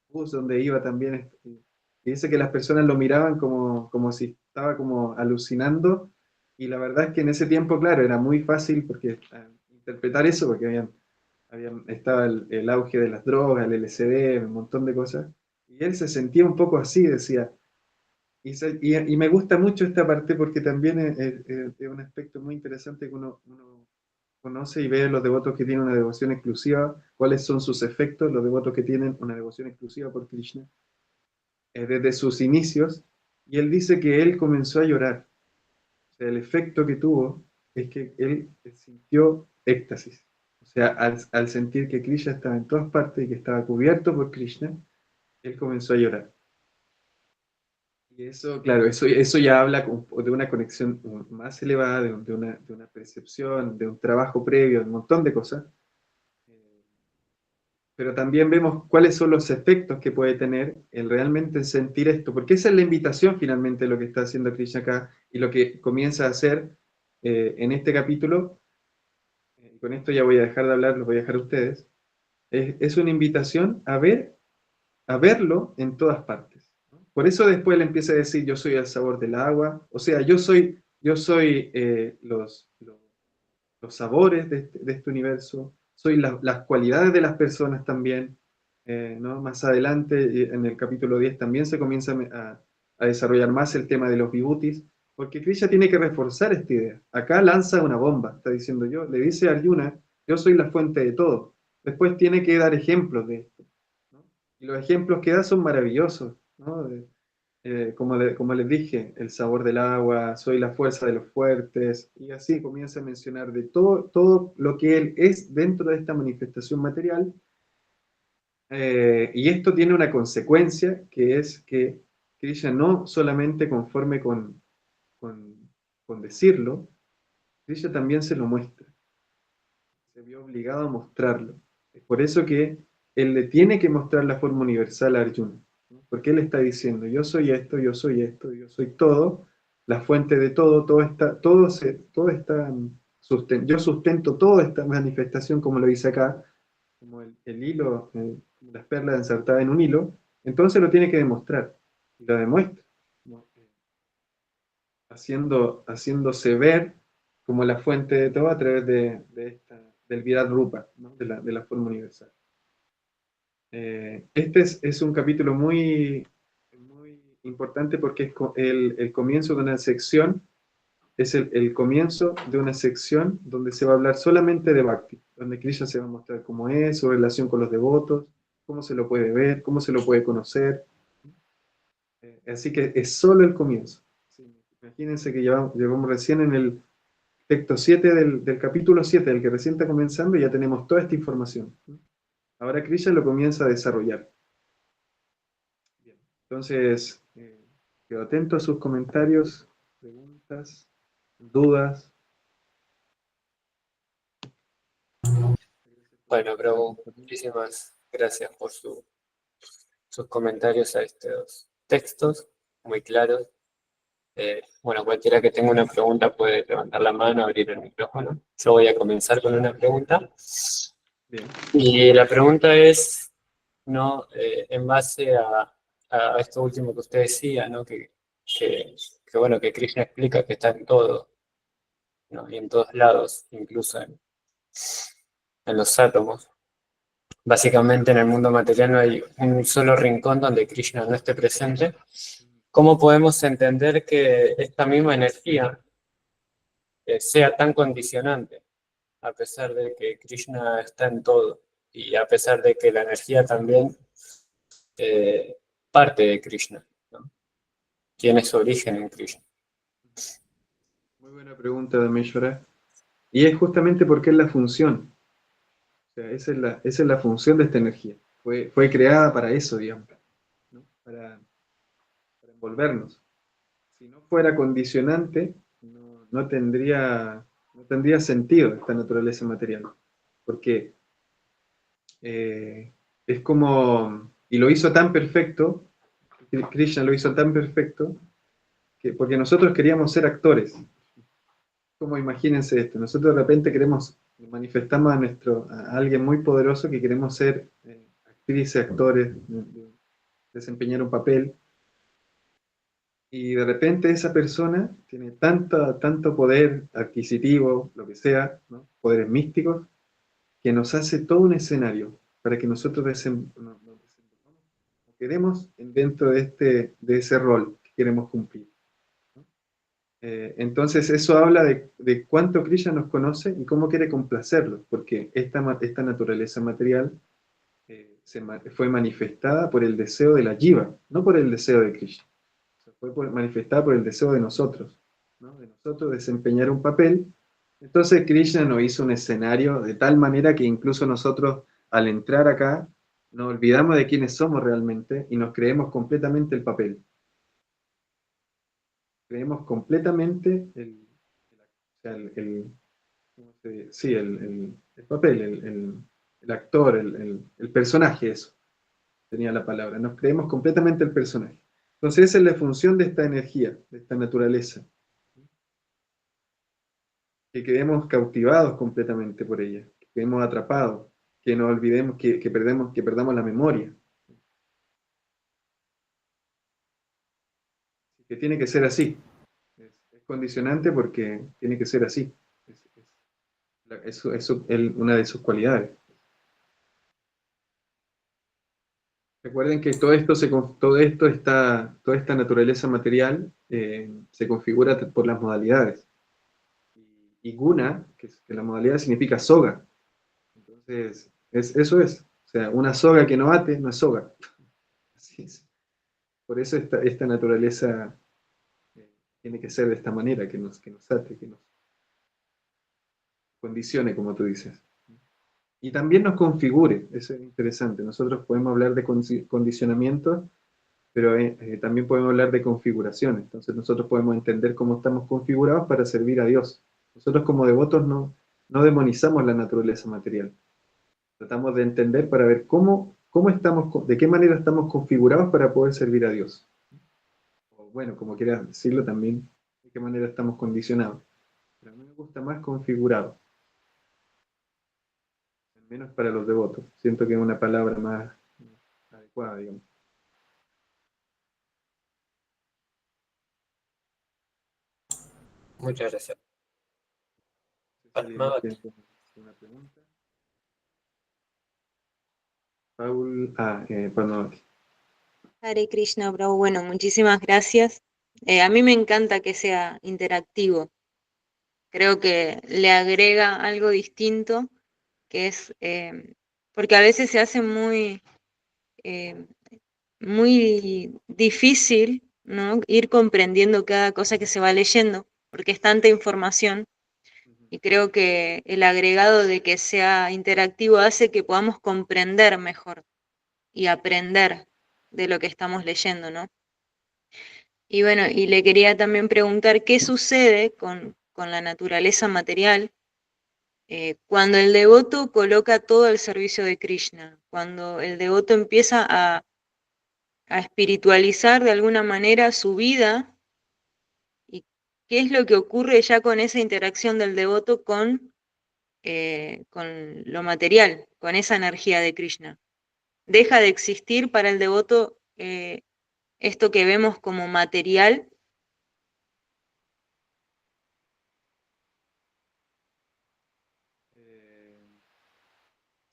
Speaker 2: bus donde iba también. Y dice que las personas lo miraban como si estaba como alucinando, y la verdad es que en ese tiempo, claro, era muy fácil porque interpretar eso, porque estaba el auge de las drogas, el LSD, un montón de cosas, y él se sentía un poco así, decía. Y me gusta mucho esta parte porque también es un aspecto muy interesante que uno conoce y ve los devotos que tienen una devoción exclusiva, cuáles son sus efectos, los devotos que tienen una devoción exclusiva por Krishna, desde sus inicios, y él dice que él comenzó a llorar. O sea, el efecto que tuvo es que él sintió éxtasis. O sea, al sentir que Krishna estaba en todas partes y que estaba cubierto por Krishna, él comenzó a llorar. Y eso, claro, eso ya habla de una conexión más elevada, de una percepción, de un trabajo previo, de un montón de cosas. Pero también vemos cuáles son los efectos que puede tener el realmente sentir esto, porque esa es la invitación finalmente, lo que está haciendo Krishna acá, y lo que comienza a hacer en este capítulo, y con esto ya voy a dejar de hablar, los voy a dejar a ustedes, es una invitación a verlo en todas partes. Por eso después le empieza a decir, yo soy el sabor del agua, o sea, yo soy los sabores de este universo, soy las cualidades de las personas también, ¿no? Más adelante, en el capítulo 10 también se comienza a desarrollar más el tema de los vibhutis, porque Krishna tiene que reforzar esta idea. Acá lanza una bomba, está diciendo le dice a Arjuna, yo soy la fuente de todo. Después tiene que dar ejemplos de esto, ¿no? Y los ejemplos que da son maravillosos, ¿no? Como les dije, el sabor del agua, soy la fuerza de los fuertes, y así comienza a mencionar de todo lo que él es dentro de esta manifestación material, y esto tiene una consecuencia, que es que Krishna no solamente conforme con decirlo, Krishna también se lo muestra, se vio obligado a mostrarlo. Es por eso que él le tiene que mostrar la forma universal a Arjuna. Porque él está diciendo, yo soy esto, yo soy esto, yo soy todo, la fuente de todo, yo sustento toda esta manifestación, como lo dice acá, como el hilo, las perlas ensartadas en un hilo, entonces lo tiene que demostrar, y lo demuestra, haciéndose ver como la fuente de todo a través del Virat Rupa, ¿no? de la forma universal. Este es un capítulo muy, muy importante porque es el comienzo de una sección, es el comienzo de una sección donde se va a hablar solamente de Bhakti, donde Krishna se va a mostrar cómo es, su relación con los devotos, cómo se lo puede ver, cómo se lo puede conocer. Así que es solo el comienzo. Sí, imagínense que llevamos recién texto 7 del capítulo 7, del que recién está comenzando, ya tenemos toda esta información. Ahora Krishna lo comienza a desarrollar. Bien. Entonces, quedo atento a sus comentarios, preguntas, dudas.
Speaker 1: Bueno, Prabhu, muchísimas gracias por sus comentarios a estos textos, muy claros. Bueno, cualquiera que tenga una pregunta puede levantar la mano, abrir el micrófono. Yo voy a comenzar con una pregunta.
Speaker 2: Bien.
Speaker 1: Y la pregunta es, ¿no? En base a esto último que usted decía, ¿no? Que bueno, que Krishna explica que está en todo, ¿no? Y en todos lados, incluso en los átomos. Básicamente en el mundo material no hay un solo rincón donde Krishna no esté presente. ¿Cómo podemos entender que esta misma energía sea tan condicionante, a pesar de que Krishna está en todo y a pesar de que la energía también parte de Krishna, ¿no? Tiene su origen en Krishna?
Speaker 2: Muy buena pregunta, Dameshwara. Y es justamente porque es la función. O sea, esa es la función de esta energía. Fue creada para eso, digamos, ¿no? Para envolvernos. Si no fuera condicionante, no tendría sentido esta naturaleza material. Porque es como, y lo hizo tan perfecto, Krishna lo hizo tan perfecto, porque nosotros queríamos ser actores. Como imagínense esto, nosotros de repente manifestamos a alguien muy poderoso que queremos ser actrices, actores, desempeñar un papel, y de repente esa persona tiene tanto poder adquisitivo, lo que sea, ¿no? Poderes místicos, que nos hace todo un escenario para que nosotros nos desenvolvamos como queremos dentro de ese rol que queremos cumplir. Entonces eso habla de cuánto Krishna nos conoce y cómo quiere complacerlo, porque esta naturaleza material fue manifestada por el deseo de la jiva, no por el deseo de Krishna. O sea, fue manifestada por el deseo de nosotros, ¿no? De nosotros desempeñar un papel. Entonces Krishna nos hizo un escenario de tal manera que incluso nosotros al entrar acá nos olvidamos de quiénes somos realmente y nos creemos completamente el papel. Creemos completamente o sea, ¿cómo se dice? Sí, el papel, el actor, el personaje, eso tenía la palabra. Nos creemos completamente el personaje. Entonces esa es la función de esta energía, de esta naturaleza, que quedemos cautivados completamente por ella, que quedemos atrapados, que nos olvidemos, que perdamos la memoria. Que tiene que ser así. Es condicionante porque tiene que ser así. Es una de sus cualidades. Recuerden que toda esta naturaleza material se configura por las modalidades. Y guna, que la modalidad significa soga. Entonces, eso es. O sea, una soga que no ate no es soga. Así es. Por eso esta naturaleza tiene que ser de esta manera, que nos ate, que nos condicione, como tú dices. Y también nos configure, eso es interesante. Nosotros podemos hablar de condicionamiento, pero también podemos hablar de configuración. Entonces nosotros podemos entender cómo estamos configurados para servir a Dios. Nosotros como devotos no demonizamos la naturaleza material. Tratamos de entender para ver de qué manera estamos configurados para poder servir a Dios. O bueno, como quieras decirlo también, de qué manera estamos condicionados. Pero a mí me gusta más configurado, al menos para los devotos. Siento que es una palabra más adecuada, digamos.
Speaker 1: Muchas gracias.
Speaker 2: ¿Alguien más tiene una pregunta? Paul, Padmavati.
Speaker 3: Hare Krishna, Prabhu. Bueno, muchísimas gracias. A mí me encanta que sea interactivo. Creo que le agrega algo distinto, que es, porque a veces se hace eh, muy difícil, ¿no? Ir comprendiendo cada cosa que se va leyendo, porque es tanta información. Y creo que el agregado de que sea interactivo hace que podamos comprender mejor y aprender de lo que estamos leyendo, ¿no? Y bueno, y le quería también preguntar qué sucede con la naturaleza material cuando el devoto coloca todo al servicio de Krishna, cuando el devoto empieza a espiritualizar de alguna manera su vida, y qué es lo que ocurre ya con esa interacción del devoto con lo material, con esa energía de Krishna. Deja de existir para el devoto esto que vemos como material.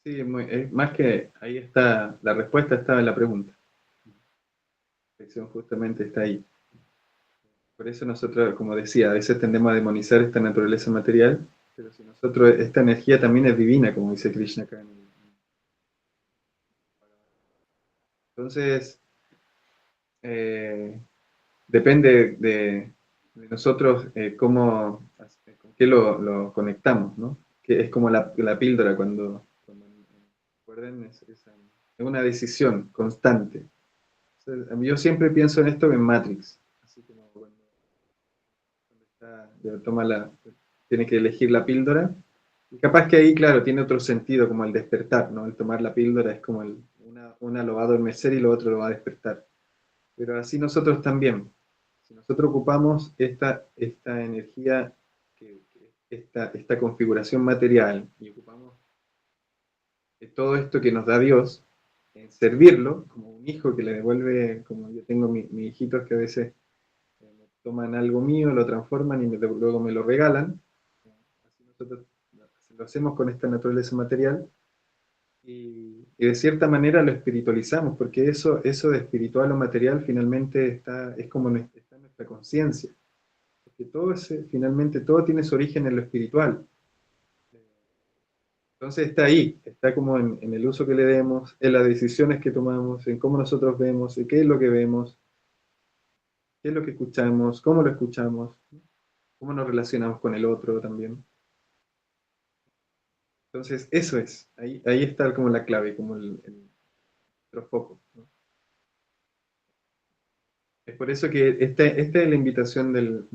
Speaker 2: Sí, más que ahí está, la respuesta estaba en la pregunta. La reflexión justamente está ahí. Por eso nosotros, como decía, a veces tendemos a demonizar esta naturaleza material, pero si nosotros, esta energía también es divina, como dice Krishna acá. Entonces, depende de nosotros con qué lo conectamos, ¿no? Que es como la píldora cuando recuerden, es una decisión constante. Entonces, yo siempre pienso en esto en Matrix, así como cuando tiene que elegir la píldora, y capaz que ahí, claro, tiene otro sentido, como el despertar, ¿no? El tomar la píldora es como una lo va a adormecer y lo otro lo va a despertar. Pero así nosotros también. Si nosotros ocupamos esta energía, esta configuración material, y ocupamos todo esto que nos da Dios, en servirlo, como un hijo que le devuelve, como yo tengo mis hijitos que a veces me toman algo mío, lo transforman y luego me lo regalan. Así nosotros lo hacemos con esta naturaleza material y de cierta manera lo espiritualizamos, porque eso de espiritual o material finalmente es como está en nuestra conciencia, porque finalmente todo tiene su origen en lo espiritual. Entonces está ahí, está como en el uso que le demos, en las decisiones que tomamos, en cómo nosotros vemos, en qué es lo que vemos, qué es lo que escuchamos, cómo lo escuchamos, cómo nos relacionamos con el otro también. Entonces eso es, ahí está como la clave, como nuestro foco, ¿no? Es por eso que esta es la invitación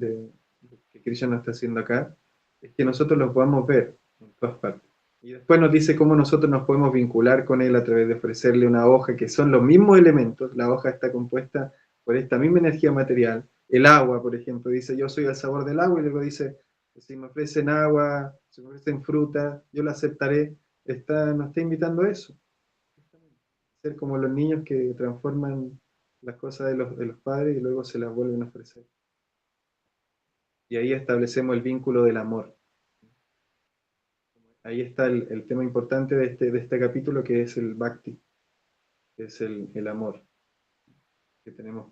Speaker 2: que Krishna nos está haciendo acá, es que nosotros los podamos ver en todas partes. Y después nos dice cómo nosotros nos podemos vincular con él a través de ofrecerle una hoja, que son los mismos elementos. La hoja está compuesta por esta misma energía material. El agua, por ejemplo, dice, yo soy el sabor del agua, y luego dice, si me ofrecen agua, si me ofrecen fruta, yo la aceptaré. Nos está invitando a eso. Ser como los niños que transforman las cosas de los padres y luego se las vuelven a ofrecer. Y ahí establecemos el vínculo del amor. Ahí está el tema importante de este capítulo, que es el bhakti, que es el amor que tenemos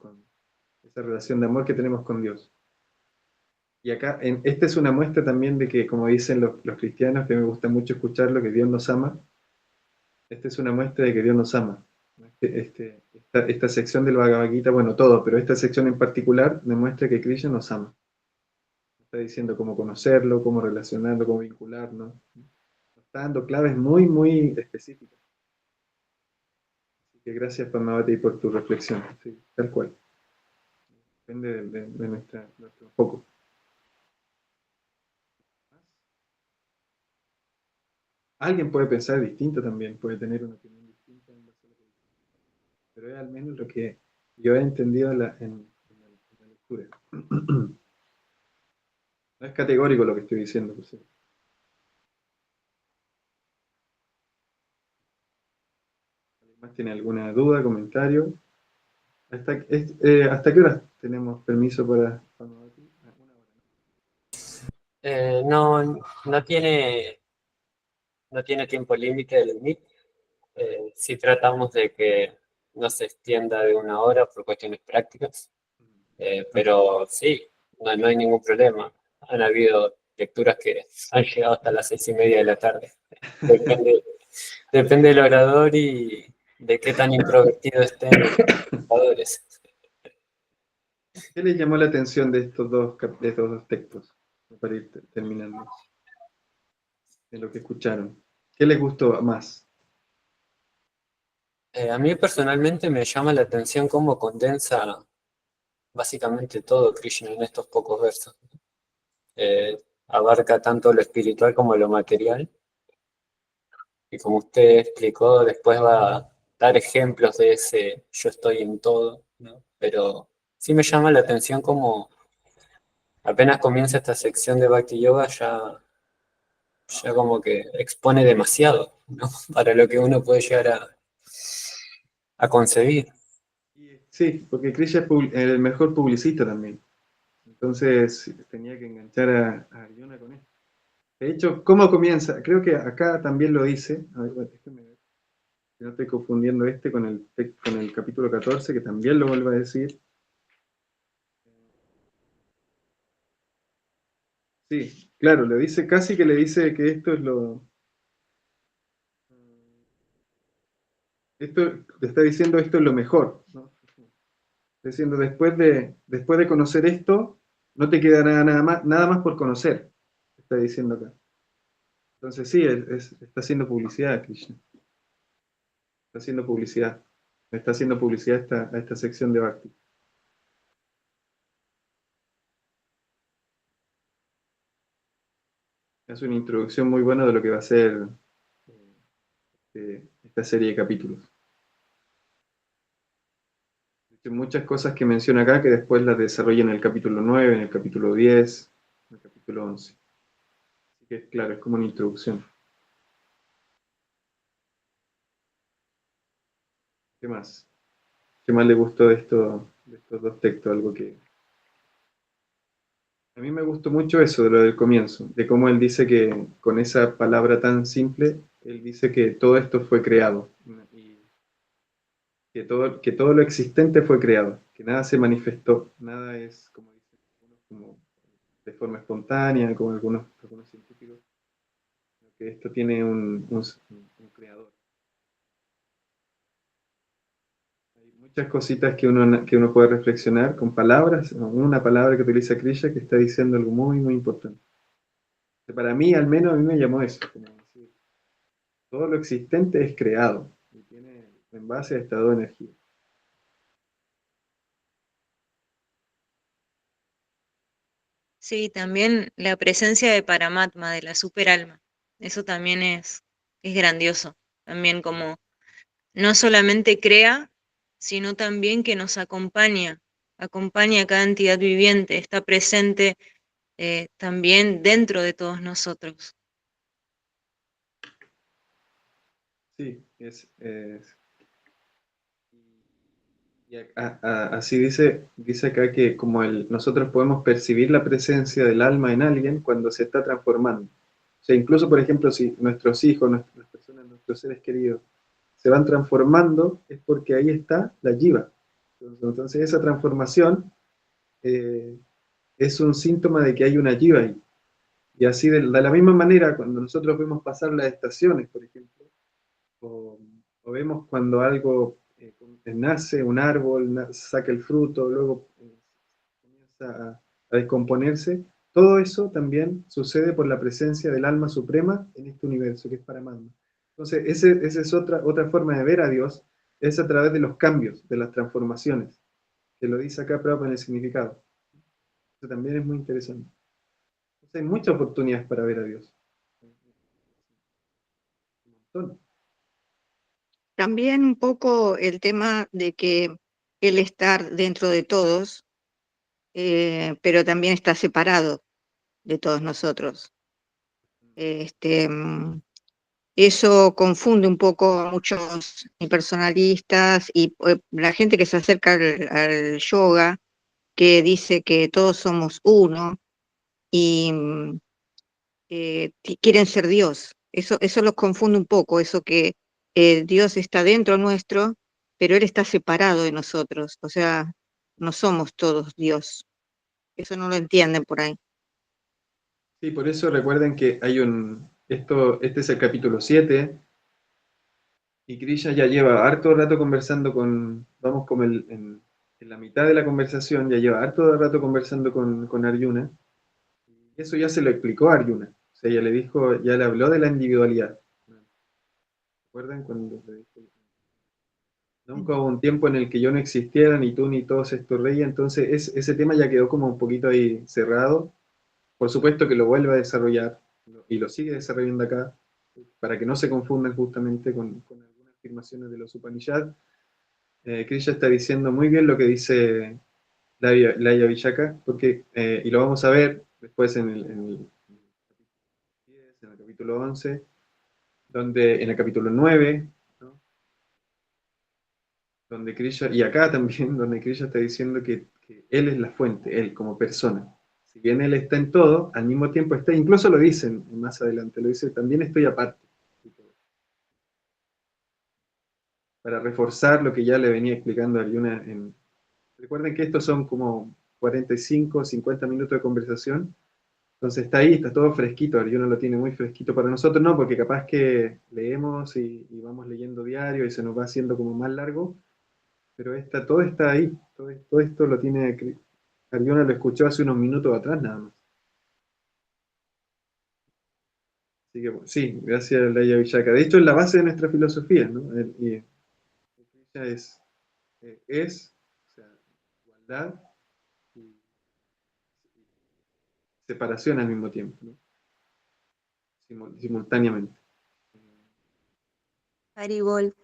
Speaker 2: esa relación de amor que tenemos con Dios. Y acá, esta es una muestra también de que, como dicen los cristianos, que me gusta mucho escucharlo, que Dios nos ama. Esta es una muestra de que Dios nos ama. Esta sección del Bhagavad Gita, bueno, todo, pero esta sección en particular demuestra que Krishna nos ama. Está diciendo cómo conocerlo, cómo relacionarlo, cómo vincularnos. Nos está dando claves muy, muy específicas. Así que gracias, Padmavati, por tu reflexión. Sí, tal cual. Depende de nuestro foco. Alguien puede pensar distinto también, puede tener una opinión distinta en base a lo que dice. Pero es al menos lo que yo he entendido en la lectura. No es categórico lo que estoy diciendo, por cierto. ¿Alguien más tiene alguna duda, comentario? ¿Hasta qué hora tenemos permiso para una hora?
Speaker 1: No tiene tiempo límite el Meet. Sí tratamos de que no se extienda de 1 hora por cuestiones prácticas, pero sí, no hay ningún problema. Han habido lecturas que han llegado hasta las 6:30 de la tarde. Depende del orador y de qué tan introvertido estén los jugadores.
Speaker 2: ¿Qué les llamó la atención de estos dos textos? Para ir terminando. de lo que escucharon? ¿Qué les gustó más?
Speaker 1: A mí personalmente me llama la atención cómo condensa básicamente todo Krishna en estos pocos versos. Abarca tanto lo espiritual como lo material. Y como usted explicó, después va a dar ejemplos de ese yo estoy en todo, ¿no? Pero sí me llama la atención cómo apenas comienza esta sección de Bhakti Yoga, ya como que expone demasiado, ¿no? Para lo que uno puede llegar a concebir.
Speaker 2: Sí, porque Krishna es el mejor publicista también. Entonces tenía que enganchar a Arjuna con esto. De hecho, ¿cómo comienza? Creo que acá también lo dice. A ver, bueno, déjame ver. Si no estoy confundiendo este con el capítulo 14, que también lo vuelve a decir. Sí, claro, le dice, casi que le dice que esto es lo. Esto, te está diciendo esto es lo mejor, ¿no? Está diciendo, después de conocer esto, no te quedará nada más por conocer. Está diciendo acá. Entonces sí, está haciendo publicidad, Krishna. Está haciendo publicidad. Está haciendo publicidad a esta sección de Bhakti. Es una introducción muy buena de lo que va a ser esta serie de capítulos. Hay muchas cosas que menciona acá que después las desarrolla en el capítulo 9, en el capítulo 10, en el capítulo 11. Así que claro, es como una introducción. ¿Qué más? ¿Qué más le gustó de estos dos textos? Algo que... A mí me gustó mucho eso de lo del comienzo, de cómo él dice que con esa palabra tan simple, él dice que todo esto fue creado y que todo lo existente fue creado, que nada se manifestó, nada es, como dicen algunos, como de forma espontánea, como algunos científicos, que esto tiene un creador. Hay muchas cositas que uno puede reflexionar con palabras, una palabra que utiliza Krishna que está diciendo algo muy, muy importante. Para mí, al menos, a mí me llamó eso, como decir, todo lo existente es creado y tiene en base a estado de energía.
Speaker 3: Sí, también la presencia de Paramatma, de la superalma. Eso también es grandioso. También como no solamente crea, sino también que nos acompaña, acompaña a cada entidad viviente, está presente también dentro de todos nosotros.
Speaker 2: Sí, y así dice acá que como nosotros podemos percibir la presencia del alma en alguien cuando se está transformando. O sea, incluso, por ejemplo, si nuestros hijos, nuestras personas, nuestros seres queridos se van transformando, es porque ahí está la jiva. Entonces esa transformación eh, es un síntoma de que hay una jiva ahí. Y así de la misma manera, cuando nosotros vemos pasar las estaciones, por ejemplo, o, o vemos cuando algo nace, un árbol, saca el fruto, luego comienza a descomponerse, todo eso también sucede por la presencia del alma suprema en este universo, que es Paramatma. Entonces, esa es otra forma de ver a Dios, es a través de los cambios, de las transformaciones, que lo dice acá Prabhupada en el significado. Eso también es muy interesante. Entonces, hay muchas oportunidades para ver a Dios. Un montón.
Speaker 4: También un poco el tema de que él está dentro de todos, pero también está separado de todos nosotros. Este, eso confunde un poco a muchos personalistas y la gente que se acerca al yoga, que dice que todos somos uno y quieren ser Dios. Eso los confunde un poco, eso que Dios está dentro nuestro, pero Él está separado de nosotros. O sea, no somos todos Dios. Eso no lo entienden por ahí.
Speaker 2: Sí, por eso recuerden que este es el capítulo 7 y Krishna ya lleva harto rato conversando vamos como en la mitad de la conversación, ya lleva harto rato conversando con Arjuna, y eso ya se lo explicó a Arjuna. O sea, ella le dijo, ya le habló de la individualidad. ¿Recuerdan cuando le dijo? Nunca hubo un tiempo en el que yo no existiera, ni tú ni todos estos reyes, entonces ese tema ya quedó como un poquito ahí cerrado. Por supuesto que lo vuelve a desarrollar y lo sigue desarrollando acá, para que no se confundan justamente con algunas afirmaciones de los Upanishads. Krishna está diciendo muy bien lo que dice Laya Vishaka, porque, y lo vamos a ver después en el capítulo 11, donde en el capítulo 9, ¿no? Donde Krishna, y acá también, donde Krishna está diciendo que él es la fuente, él como persona. Si bien él está en todo, al mismo tiempo está, incluso lo dicen más adelante, lo dice, también estoy aparte. Para reforzar lo que ya le venía explicando a Arjuna. Recuerden que estos son como 45, 50 minutos de conversación. Entonces está ahí, está todo fresquito. Arjuna lo tiene muy fresquito para nosotros, no, porque capaz que leemos y vamos leyendo diario y se nos va haciendo como más largo, pero todo está ahí. Todo esto lo tiene. Arjuna lo escuchó hace unos minutos atrás nada más. Así que sí, gracias Laia Villaka. De hecho, es la base de nuestra filosofía, ¿no? Y ella o sea, igualdad y separación al mismo tiempo, ¿no? Simultáneamente.
Speaker 3: Haribol.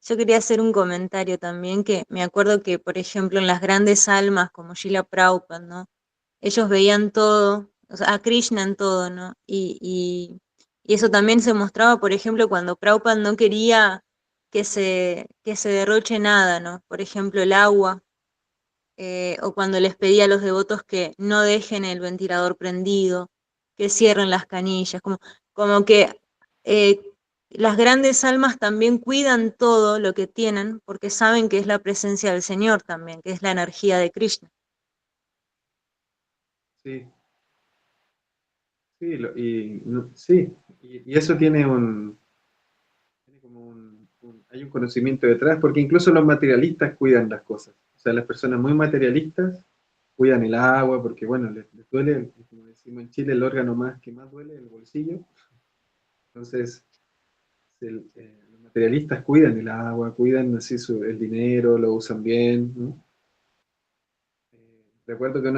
Speaker 3: Yo quería hacer un comentario también, que me acuerdo que, por ejemplo, en las grandes almas como Srila Prabhupada, ¿no? Ellos veían todo, o sea, a Krishna en todo, ¿no? Y eso también se mostraba, por ejemplo, cuando Prabhupada no quería que se derroche nada, ¿no? Por ejemplo, el agua, o cuando les pedía a los devotos que no dejen el ventilador prendido, que cierren las canillas, como que eh, las grandes almas también cuidan todo lo que tienen porque saben que es la presencia del Señor también, que es la energía de Krishna.
Speaker 2: Sí, sí, sí. Y eso tiene como hay un conocimiento detrás, porque incluso los materialistas cuidan las cosas. O sea, las personas muy materialistas cuidan el agua, porque bueno, les duele, como decimos en Chile, el órgano más que más duele, el bolsillo. Entonces, los materialistas cuidan el agua, cuidan así el dinero, lo usan bien, ¿no? Recuerdo que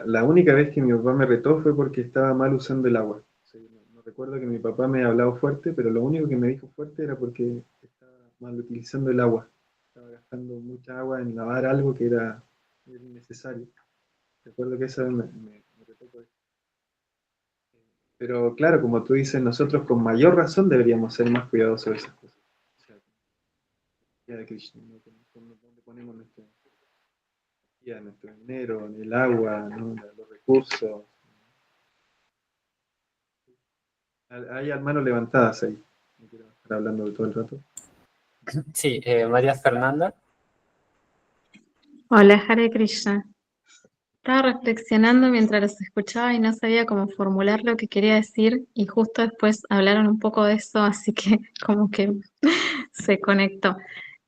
Speaker 2: la única vez que mi papá me retó fue porque estaba mal usando el agua. O sea, no recuerdo que mi papá me haya hablado fuerte, pero lo único que me dijo fuerte era porque estaba mal utilizando el agua. Estaba gastando mucha agua en lavar algo que era innecesario. Recuerdo que esa vez me retó por eso. Pero claro, como tú dices, nosotros con mayor razón deberíamos ser más cuidadosos de esas cosas. O sea, ya de Krishna, ¿no? Donde ponemos nuestro dinero, en el agua, ¿no? Los recursos. Hay manos levantadas ahí. No quiero estar hablando de todo el rato.
Speaker 1: Sí, María Fernanda.
Speaker 6: Hola, Hare Krishna. Estaba reflexionando mientras los escuchaba y no sabía cómo formular lo que quería decir y justo después hablaron un poco de eso, así que como que se conectó.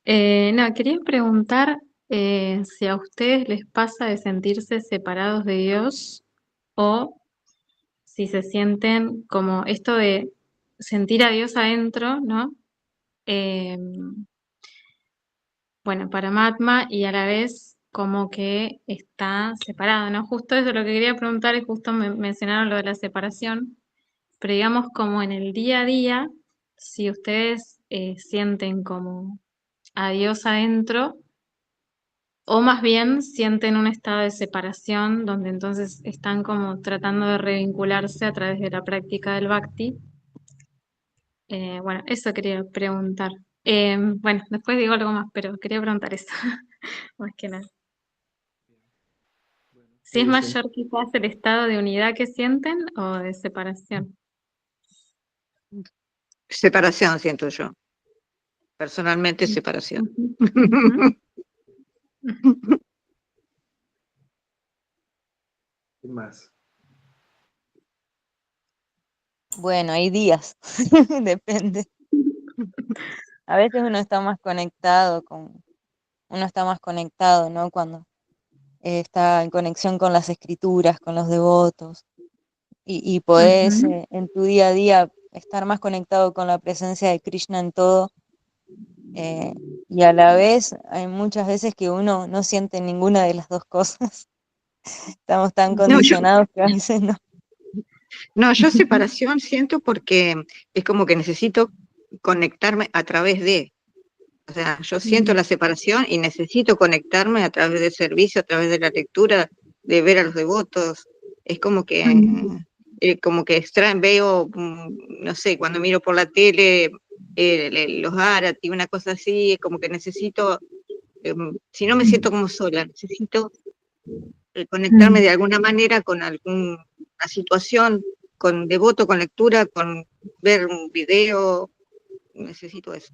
Speaker 6: No, quería preguntar si a ustedes les pasa de sentirse separados de Dios o si se sienten como esto de sentir a Dios adentro, ¿no? Eh, bueno, Paramatma y a la vez como que está separado, ¿no? Justo eso es lo que quería preguntar y justo me mencionaron lo de la separación, pero digamos como en el día a día, si ustedes sienten como a Dios adentro o más bien sienten un estado de separación donde entonces están como tratando de revincularse a través de la práctica del bhakti. Bueno, eso quería preguntar. Bueno, después digo algo más, pero quería preguntar eso, más que nada.
Speaker 2: Bueno,
Speaker 6: Si es
Speaker 2: ellos sienten.
Speaker 6: mayor quizás el estado de unidad que sienten o de separación.
Speaker 4: Separación, siento yo. Personalmente, separación.
Speaker 6: Ujú.
Speaker 2: ¿Qué más?
Speaker 3: Bueno, hay días, depende. A veces uno está más conectado, ¿no? Cuando está en conexión con las escrituras, con los devotos. y podés
Speaker 6: Ujú.
Speaker 3: en tu día a día estar más conectado con la presencia de Krishna en todo. eh, y a la vez hay muchas veces que uno no siente ninguna de las dos cosas. Estamos tan
Speaker 4: No,
Speaker 3: condicionados que a veces no.
Speaker 4: yo separación siento porque es como que necesito conectarme a través de, o sea, yo siento la separación y necesito conectarme a través del servicio, a través de la lectura, de ver a los devotos. Es como que veo, no sé, cuando miro por la tele los Arati, una cosa así, es como que necesito, si no me siento como sola, necesito conectarme de alguna manera con alguna situación, con devoto, con lectura, con ver un video, necesito eso.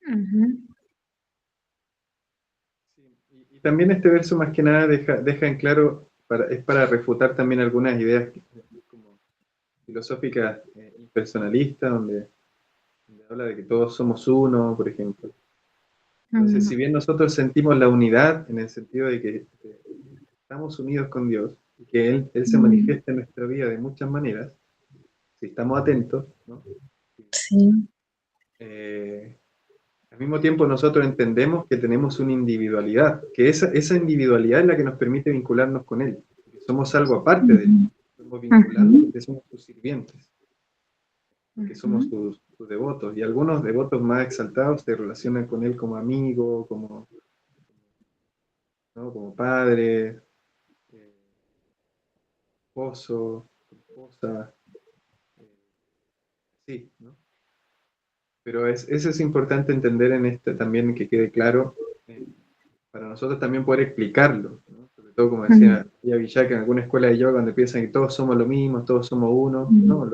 Speaker 6: Ujú.
Speaker 2: Sí, y también este verso más que nada deja en claro, es para refutar también algunas ideas como filosóficas impersonalistas, donde habla de que todos somos uno, por ejemplo. Entonces, si bien nosotros sentimos la unidad en el sentido de que estamos unidos con Dios y que Él se manifiesta en nuestra vida de muchas maneras, si estamos atentos, ¿no?
Speaker 6: Sí.
Speaker 2: Eh, Al mismo tiempo nosotros entendemos que tenemos una individualidad, que esa individualidad es la que nos permite vincularnos con Él, que somos algo aparte de Él, somos vinculados
Speaker 6: Ujú.
Speaker 2: porque somos sus sirvientes, porque somos
Speaker 6: Ujú.
Speaker 2: sus devotos, y algunos devotos más exaltados se relacionan con Él como amigo, ¿no? Como padre, eh, esposo, esposa, sí, ¿no? Pero eso es importante entender en esto también, que quede claro, para nosotros también poder explicarlo, ¿no? Sobre todo, como decía Villaka, en alguna escuela de yoga, donde piensan que todos somos lo mismo, todos somos uno, no,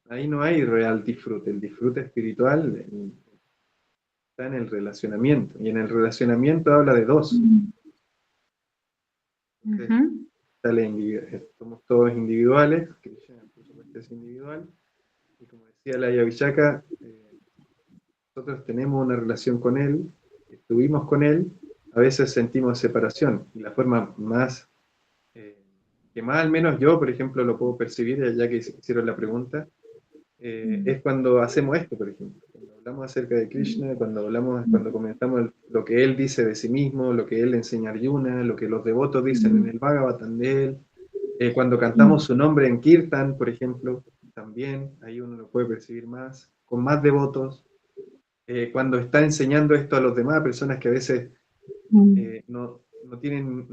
Speaker 2: ahí no hay real disfrute. El disfrute espiritual está en el relacionamiento, y en el relacionamiento habla de dos. Entonces,
Speaker 6: Ujú.
Speaker 2: somos todos individuales, Krishna por supuesto es individual, y como decía la Villaka, nosotros tenemos una relación con Él, estuvimos con Él, a veces sentimos separación, y la forma más, que más al menos yo, por ejemplo, lo puedo percibir, ya que hicieron la pregunta, es cuando hacemos esto, por ejemplo, cuando hablamos acerca de Krishna, cuando comentamos lo que Él dice de sí mismo, lo que Él enseña a Arjuna, lo que los devotos dicen en el Bhagavatam de Él, cuando cantamos su nombre en Kirtan, por ejemplo, también ahí uno lo puede percibir más, con más devotos, cuando está enseñando esto a los demás, personas que a veces no tienen,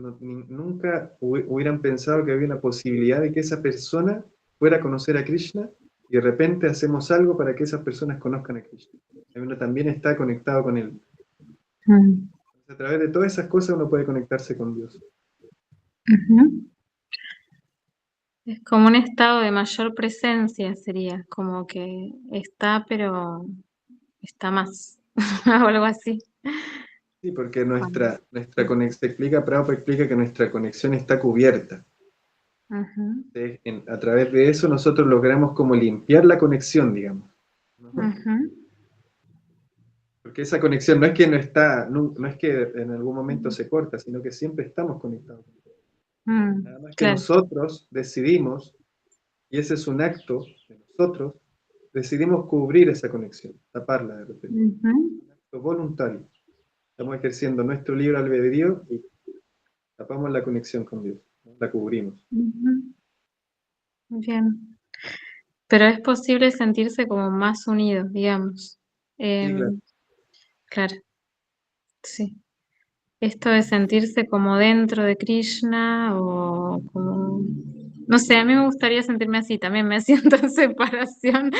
Speaker 2: nunca hubieran pensado que había una posibilidad de que esa persona fuera a conocer a Krishna, y de repente hacemos algo para que esas personas conozcan a Krishna. Y uno también está conectado con él. Entonces, a través de todas esas cosas uno puede conectarse con Dios.
Speaker 6: Ujú. Es como un estado de mayor presencia, sería, como que está, pero está más, o algo así.
Speaker 2: Sí, porque Prabhupada explica que nuestra conexión está cubierta.
Speaker 6: Ujú.
Speaker 2: Entonces, a través de eso nosotros logramos como limpiar la conexión, digamos, ¿no?
Speaker 6: Ujú.
Speaker 2: Porque esa conexión no es que no está, no es que en algún momento se corta, sino que siempre estamos conectados. Nada más que
Speaker 6: Claro.
Speaker 2: nosotros decidimos, y ese es un acto de nosotros, decidimos cubrir esa conexión, taparla de repente.
Speaker 6: Ujú.
Speaker 2: Un acto voluntario. Estamos ejerciendo nuestro libre albedrío y tapamos la conexión con Dios, ¿no? La cubrimos.
Speaker 6: Ujú. Bien. Pero es posible sentirse como más unidos, digamos.
Speaker 2: Sí, claro.
Speaker 6: Claro, sí. Esto de sentirse como dentro de Krishna o como... No sé, a mí me gustaría sentirme así, también me siento en separación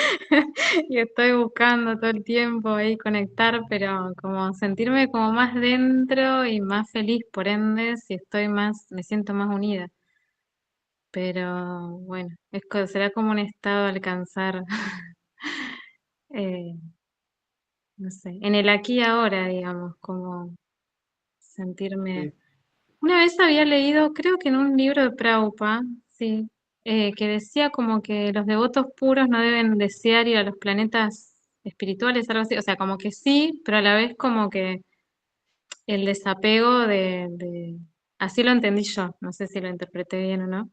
Speaker 6: y estoy buscando todo el tiempo ahí conectar, pero como sentirme como más dentro y más feliz, por ende, si estoy más, me siento más unida. Pero bueno, será como un estado de alcanzar, eh, no sé, en el aquí y ahora, digamos, como sentirme...
Speaker 2: Sí,
Speaker 6: Una vez había leído, creo que en un libro de Prabhupada, sí, que decía como que los devotos puros no deben desear ir a los planetas espirituales, algo así, o sea, como que sí, pero a la vez como que el desapego de así lo entendí yo, no sé si lo interpreté bien o no,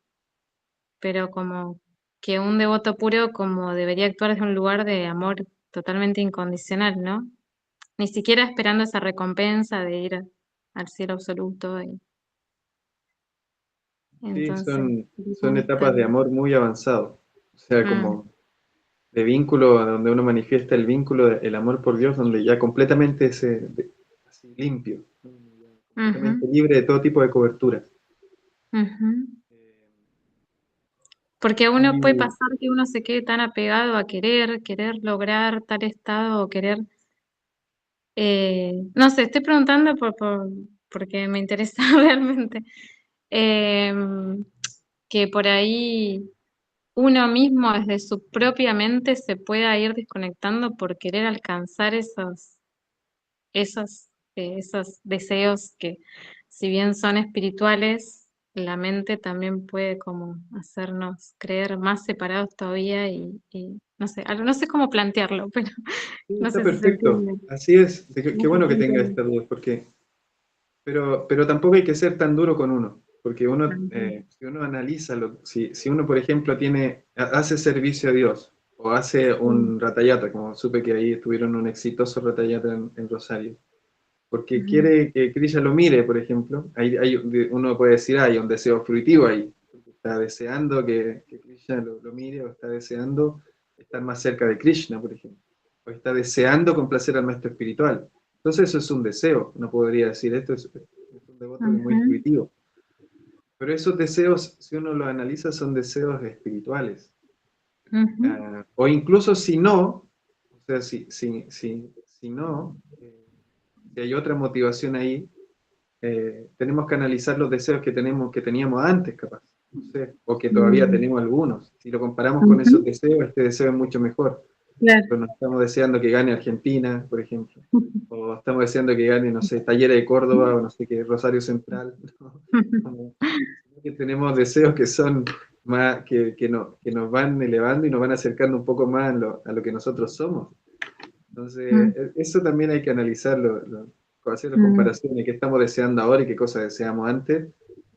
Speaker 6: pero como que un devoto puro como debería actuar desde un lugar de amor totalmente incondicional, ¿no? Ni siquiera esperando esa recompensa de ir al cielo absoluto. Y
Speaker 2: Sí,
Speaker 6: entonces,
Speaker 2: son etapas de amor muy avanzado. O sea, como de vínculo, donde uno manifiesta el vínculo, el amor por Dios, donde ya completamente así limpio, ¿no? Ya completamente libre de todo tipo de cobertura.
Speaker 6: Porque a uno puede
Speaker 2: Y
Speaker 6: pasar que uno se quede tan apegado a querer lograr tal estado o querer, no sé, estoy preguntando porque me interesa realmente, em, que por ahí uno mismo desde su propia mente se pueda ir desconectando por querer alcanzar esos deseos que, si bien son espirituales, la mente también puede como hacernos creer más separados todavía y no sé, no sé cómo plantearlo, pero
Speaker 2: sí,
Speaker 6: no
Speaker 2: está
Speaker 6: sé si se
Speaker 2: perfecto.
Speaker 6: entiende.
Speaker 2: Así es.
Speaker 6: No
Speaker 2: Qué
Speaker 6: sé
Speaker 2: bueno
Speaker 6: si
Speaker 2: que
Speaker 6: se
Speaker 2: tenga
Speaker 6: entiende.
Speaker 2: esta duda, pero tampoco hay que ser tan duro con uno, porque
Speaker 6: Ujú,
Speaker 2: si uno analiza, si uno, por ejemplo, hace servicio a Dios, o hace un ratayata, como supe que ahí tuvieron un exitoso ratayata en Rosario, porque
Speaker 6: ujú,
Speaker 2: quiere que Krishna lo mire, por ejemplo, uno puede decir, hay un deseo fruitivo ahí, está deseando que Krishna lo mire, o está deseando estar más cerca de Krishna, por ejemplo, o está deseando complacer al maestro espiritual. Entonces eso es un deseo, no podría decir, esto es un devoto muy
Speaker 6: ujú,
Speaker 2: fruitivo. Pero esos deseos, si uno los analiza, son deseos espirituales.
Speaker 6: ujú,
Speaker 2: O incluso si no, o sea, si no, si hay otra motivación ahí, tenemos que analizar los deseos que teníamos antes, capaz, no sé, o que todavía
Speaker 6: mm,
Speaker 2: tenemos algunos. Si lo comparamos con esos
Speaker 6: ujú,
Speaker 2: deseos, este deseo es mucho mejor.
Speaker 6: claro.
Speaker 2: Pero no estamos deseando que gane Argentina, por ejemplo, o estamos deseando que gane, no sé, Talleres de Córdoba, o no sé qué, Rosario Central, ¿no? Como que tenemos deseos que son más, que nos van elevando y nos van acercando un poco más a lo que nosotros somos. Entonces, eso también hay que analizarlo, hacer las
Speaker 6: Mm,
Speaker 2: comparaciones, qué estamos deseando ahora y qué cosas deseamos antes,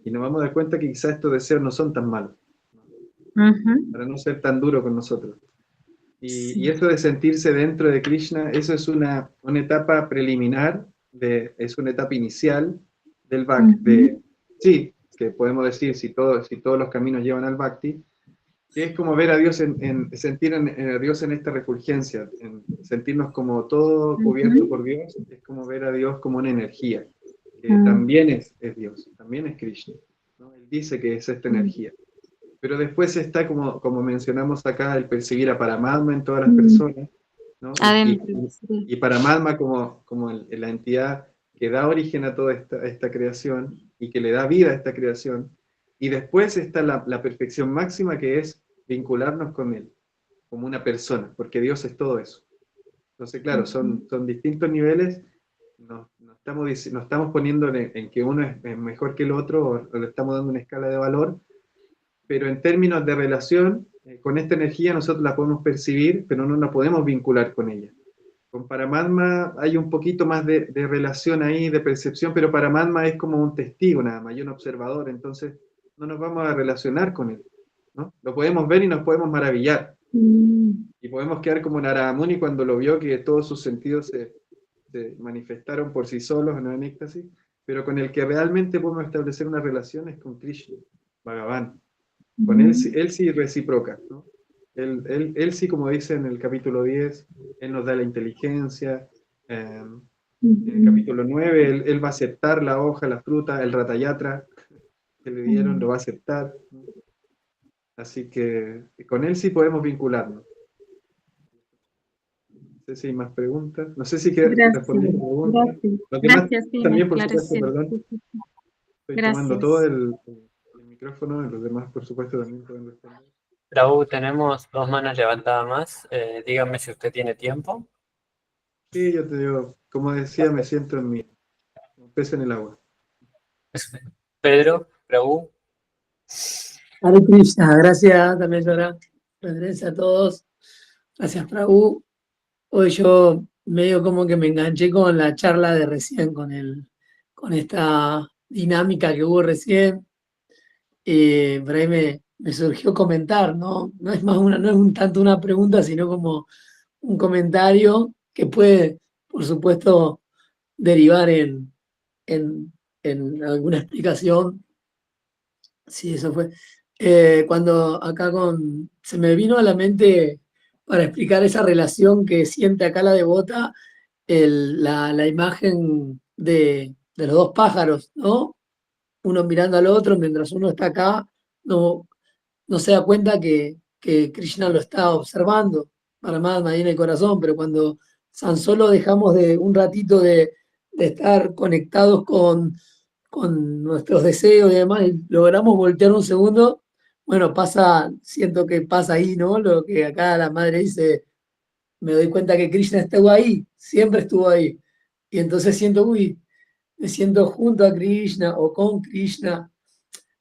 Speaker 2: y nos vamos a dar cuenta que quizás estos deseos no son tan malos, ¿no?
Speaker 6: ujú,
Speaker 2: Para no ser tan duro con nosotros. Y
Speaker 6: sí.
Speaker 2: eso de sentirse dentro de Krishna, eso es una etapa preliminar, es una etapa inicial del
Speaker 6: Ujú,
Speaker 2: sí, que podemos decir si todos los caminos llevan al Bhakti, que es como ver a Dios sentir a Dios en esta refulgencia, en sentirnos como todo cubierto
Speaker 6: ujú,
Speaker 2: por Dios, es como ver a Dios como una energía, que
Speaker 6: mm,
Speaker 2: también es Dios, también es Krishna, ¿no? Él dice que es esta
Speaker 6: mm,
Speaker 2: energía. Pero después está, como mencionamos acá, el percibir a Paramatma en todas las
Speaker 6: mm.
Speaker 2: personas, ¿no?
Speaker 6: Adentro, sí.
Speaker 2: Y Paramatma como la entidad que da origen a toda esta creación y que le da vida a esta creación. Y después está la perfección máxima, que es vincularnos con Él, como una persona, porque Dios es todo eso. Entonces, claro,
Speaker 6: Ujú,
Speaker 2: son distintos niveles, no estamos poniendo en que uno es mejor que el otro, o le estamos dando una escala de valor, pero en términos de relación, con esta energía nosotros la podemos percibir, pero no la podemos vincular con ella. Con Paramatma hay un poquito más de relación ahí, de percepción, pero Paramatma es como un testigo nada más, y un observador, entonces no nos vamos a relacionar con él, ¿no? Lo podemos ver y nos podemos maravillar,
Speaker 6: mm,
Speaker 2: y podemos quedar como Narada Muni cuando lo vio, que todos sus sentidos se manifestaron por sí solos, ¿no? En éxtasis, pero con el que realmente podemos establecer una relación es con Krishna, Bhagavan. Con él,
Speaker 6: mm,
Speaker 2: él sí recíproca, ¿no? Él sí, como dice en el capítulo 10, él nos da la inteligencia. En el
Speaker 6: mm,
Speaker 2: capítulo 9, él va a aceptar la hoja, la fruta, el ratayatra que le dieron, lo
Speaker 6: mm.
Speaker 2: va a aceptar, ¿no? Así que con él sí podemos vincularnos. No sé si hay más preguntas. No sé si quieres responder
Speaker 6: Gracias,
Speaker 2: tu pregunta.
Speaker 6: gracias,
Speaker 2: Los demás
Speaker 6: gracias, sí, me
Speaker 2: también, por supuesto,
Speaker 6: esclareció.
Speaker 2: perdón.
Speaker 6: Sí, sí, sí.
Speaker 2: Estoy tomando todo
Speaker 6: Gracias.
Speaker 2: el micrófono, y los demás, por supuesto, también pueden responder.
Speaker 1: Raúl, tenemos dos manos levantadas más. Dígame si usted tiene tiempo.
Speaker 2: Sí, yo te digo, como decía, me siento un pez en el agua.
Speaker 1: Pedro, Raúl,
Speaker 7: Hare Krishna, gracias también, Yora. Gracias a todos. Gracias, Prabhu. Hoy yo medio como que me enganché con la charla de recién, con esta dinámica que hubo recién, por ahí me surgió comentar, ¿no? No es no es tanto una pregunta, sino como un comentario que puede, por supuesto, derivar en, en alguna explicación. Sí, eso fue. Cuando se me vino a la mente para explicar esa relación que siente acá la devota, la imagen de los dos pájaros, ¿no? Uno mirando al otro mientras uno está acá, no se da cuenta que Krishna lo está observando, Paramatma ahí en el corazón, pero cuando tan solo dejamos de un ratito de estar conectados con nuestros deseos y demás, y logramos voltear un segundo, bueno, siento que pasa ahí, ¿no? Lo que acá la madre dice, me doy cuenta que Krishna estuvo ahí, siempre estuvo ahí. Y entonces siento, uy, me siento junto a Krishna o con Krishna.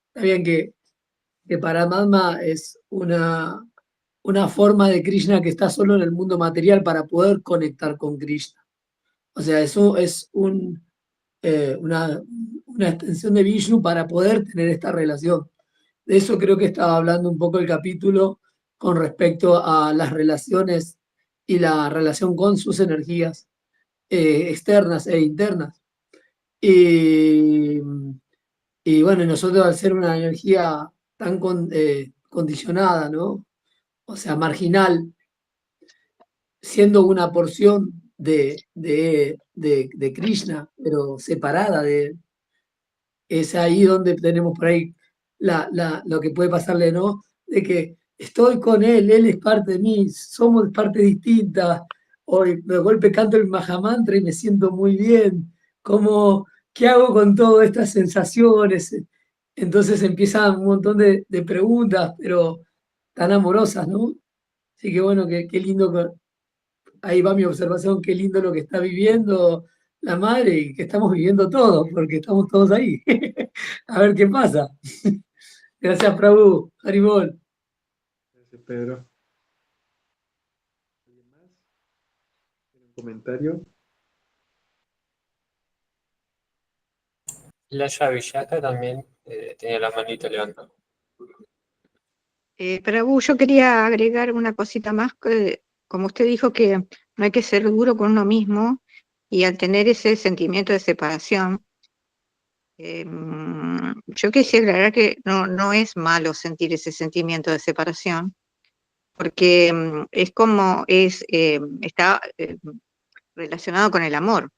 Speaker 7: Está bien que Paramatma es una forma de Krishna que está solo en el mundo material para poder conectar con Krishna. O sea, eso es una extensión de Vishnu para poder tener esta relación. De eso creo que estaba hablando un poco el capítulo con respecto a las relaciones y la relación con sus energías externas e internas. Y, y bueno, nosotros al ser una energía tan condicionada, ¿no? O sea, marginal, siendo una porción de Krishna, pero separada de... Es ahí donde tenemos por ahí lo que puede pasarle, ¿no? De que estoy con él es parte de mí, somos parte distinta. Hoy de golpe canto el Mahamantra y me siento muy bien. ¿Qué hago con todas estas sensaciones? Entonces empiezan un montón de preguntas, pero tan amorosas, ¿no? Así que bueno, qué lindo, ahí va mi observación, qué lindo lo que está viviendo la madre y que estamos viviendo todos, porque estamos todos ahí. A ver qué pasa. Gracias, Prabhu. Haribol.
Speaker 2: Gracias, Pedro. ¿Alguien más? ¿Tiene un comentario?
Speaker 1: La Villata también tenía la manito levantada.
Speaker 4: Prabhu, yo quería agregar una cosita más, que, como usted dijo que no hay que ser duro con uno mismo, y al tener ese sentimiento de separación, yo quisiera aclarar que no es malo sentir ese sentimiento de separación, porque es como está relacionado con el amor.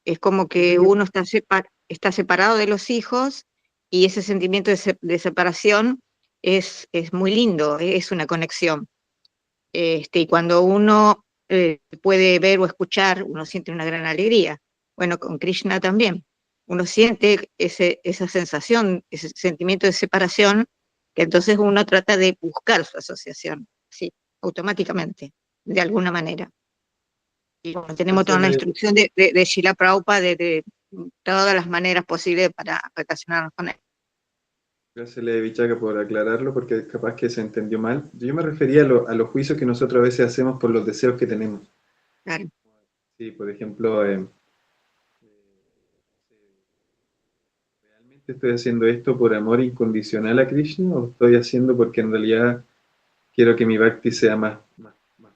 Speaker 4: Es como que uno está separado de los hijos y ese sentimiento de separación es muy lindo, es una conexión. Y cuando uno puede ver o escuchar, uno siente una gran alegría. Bueno, con Krishna también. Uno siente esa sensación, ese sentimiento de separación, que entonces uno trata de buscar su asociación, sí, automáticamente, de alguna manera. Y bueno, tenemos toda una instrucción de Srila Prabhupada de todas las maneras posibles para relacionarnos con él.
Speaker 2: Gracias, Lady Vichaka, por aclararlo, porque capaz que se entendió mal. Yo me refería a los juicios que nosotros a veces hacemos por los deseos que tenemos.
Speaker 4: Claro.
Speaker 2: Sí, por ejemplo, ¿realmente estoy haciendo esto por amor incondicional a Krishna o estoy haciendo porque en realidad quiero que mi bhakti sea más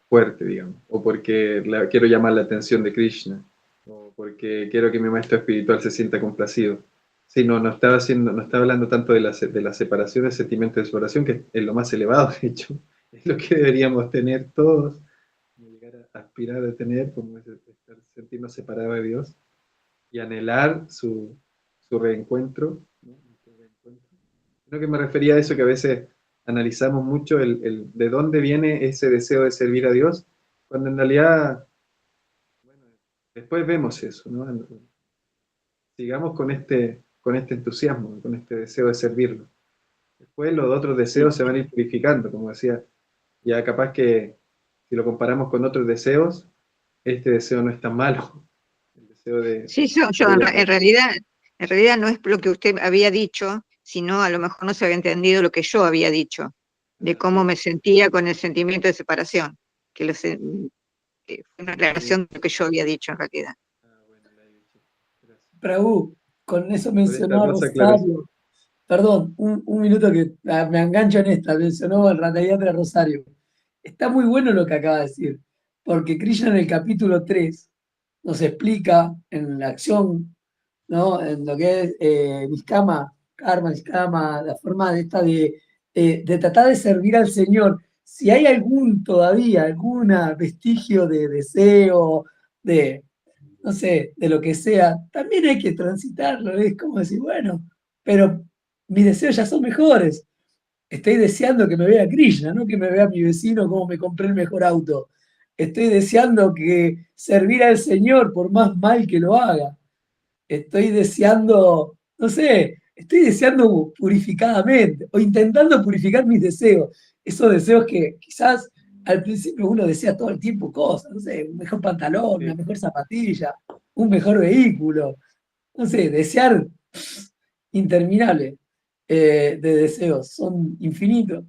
Speaker 2: fuerte, digamos? O porque quiero llamar la atención de Krishna, o porque quiero que mi maestro espiritual se sienta complacido. Sí, no estaba hablando tanto de la separación, del sentimiento de separación, que es lo más elevado, de hecho, es lo que deberíamos tener todos, llegar a aspirar a tener, como es sentirnos separados de Dios y anhelar su reencuentro, ¿no? Creo que me refería a eso, que a veces analizamos mucho de dónde viene ese deseo de servir a Dios, cuando en realidad, bueno, después vemos eso, ¿no? Sigamos con este entusiasmo, con este deseo de servirlo. Después los otros deseos se van a ir purificando, como decía, ya capaz que si lo comparamos con otros deseos, este deseo no es tan malo. El deseo de...
Speaker 4: Sí, en realidad no es lo que usted había dicho, sino a lo mejor no se había entendido lo que yo había dicho, de cómo me sentía con el sentimiento de separación, que fue una aclaración de lo que yo había dicho en realidad.
Speaker 7: Prabhu, con eso
Speaker 2: por esta
Speaker 7: mencionó a
Speaker 2: hermosa aclaración.
Speaker 7: Rosario. Perdón, un minuto que me engancho en esta, mencionó el Ratayatra Rosario. Está muy bueno lo que acaba de decir, porque Krishna en el capítulo 3 nos explica en la acción, ¿no? En lo que es Niskama, Karma, Niskama, la forma de esta de tratar de servir al Señor. Si hay algún vestigio de deseo, de, no sé, de lo que sea, también hay que transitarlo. Es como decir, bueno, pero mis deseos ya son mejores. Estoy deseando que me vea Krishna, no que me vea mi vecino cómo me compré el mejor auto. Estoy deseando que servir al Señor por más mal que lo haga. Estoy deseando, no sé, estoy deseando purificadamente o intentando purificar mis deseos. Esos deseos que quizás al principio uno desea todo el tiempo cosas, no sé, un mejor pantalón, una
Speaker 2: Sí.
Speaker 7: mejor zapatilla, un mejor vehículo, no sé, desear interminable de deseos, son infinitos.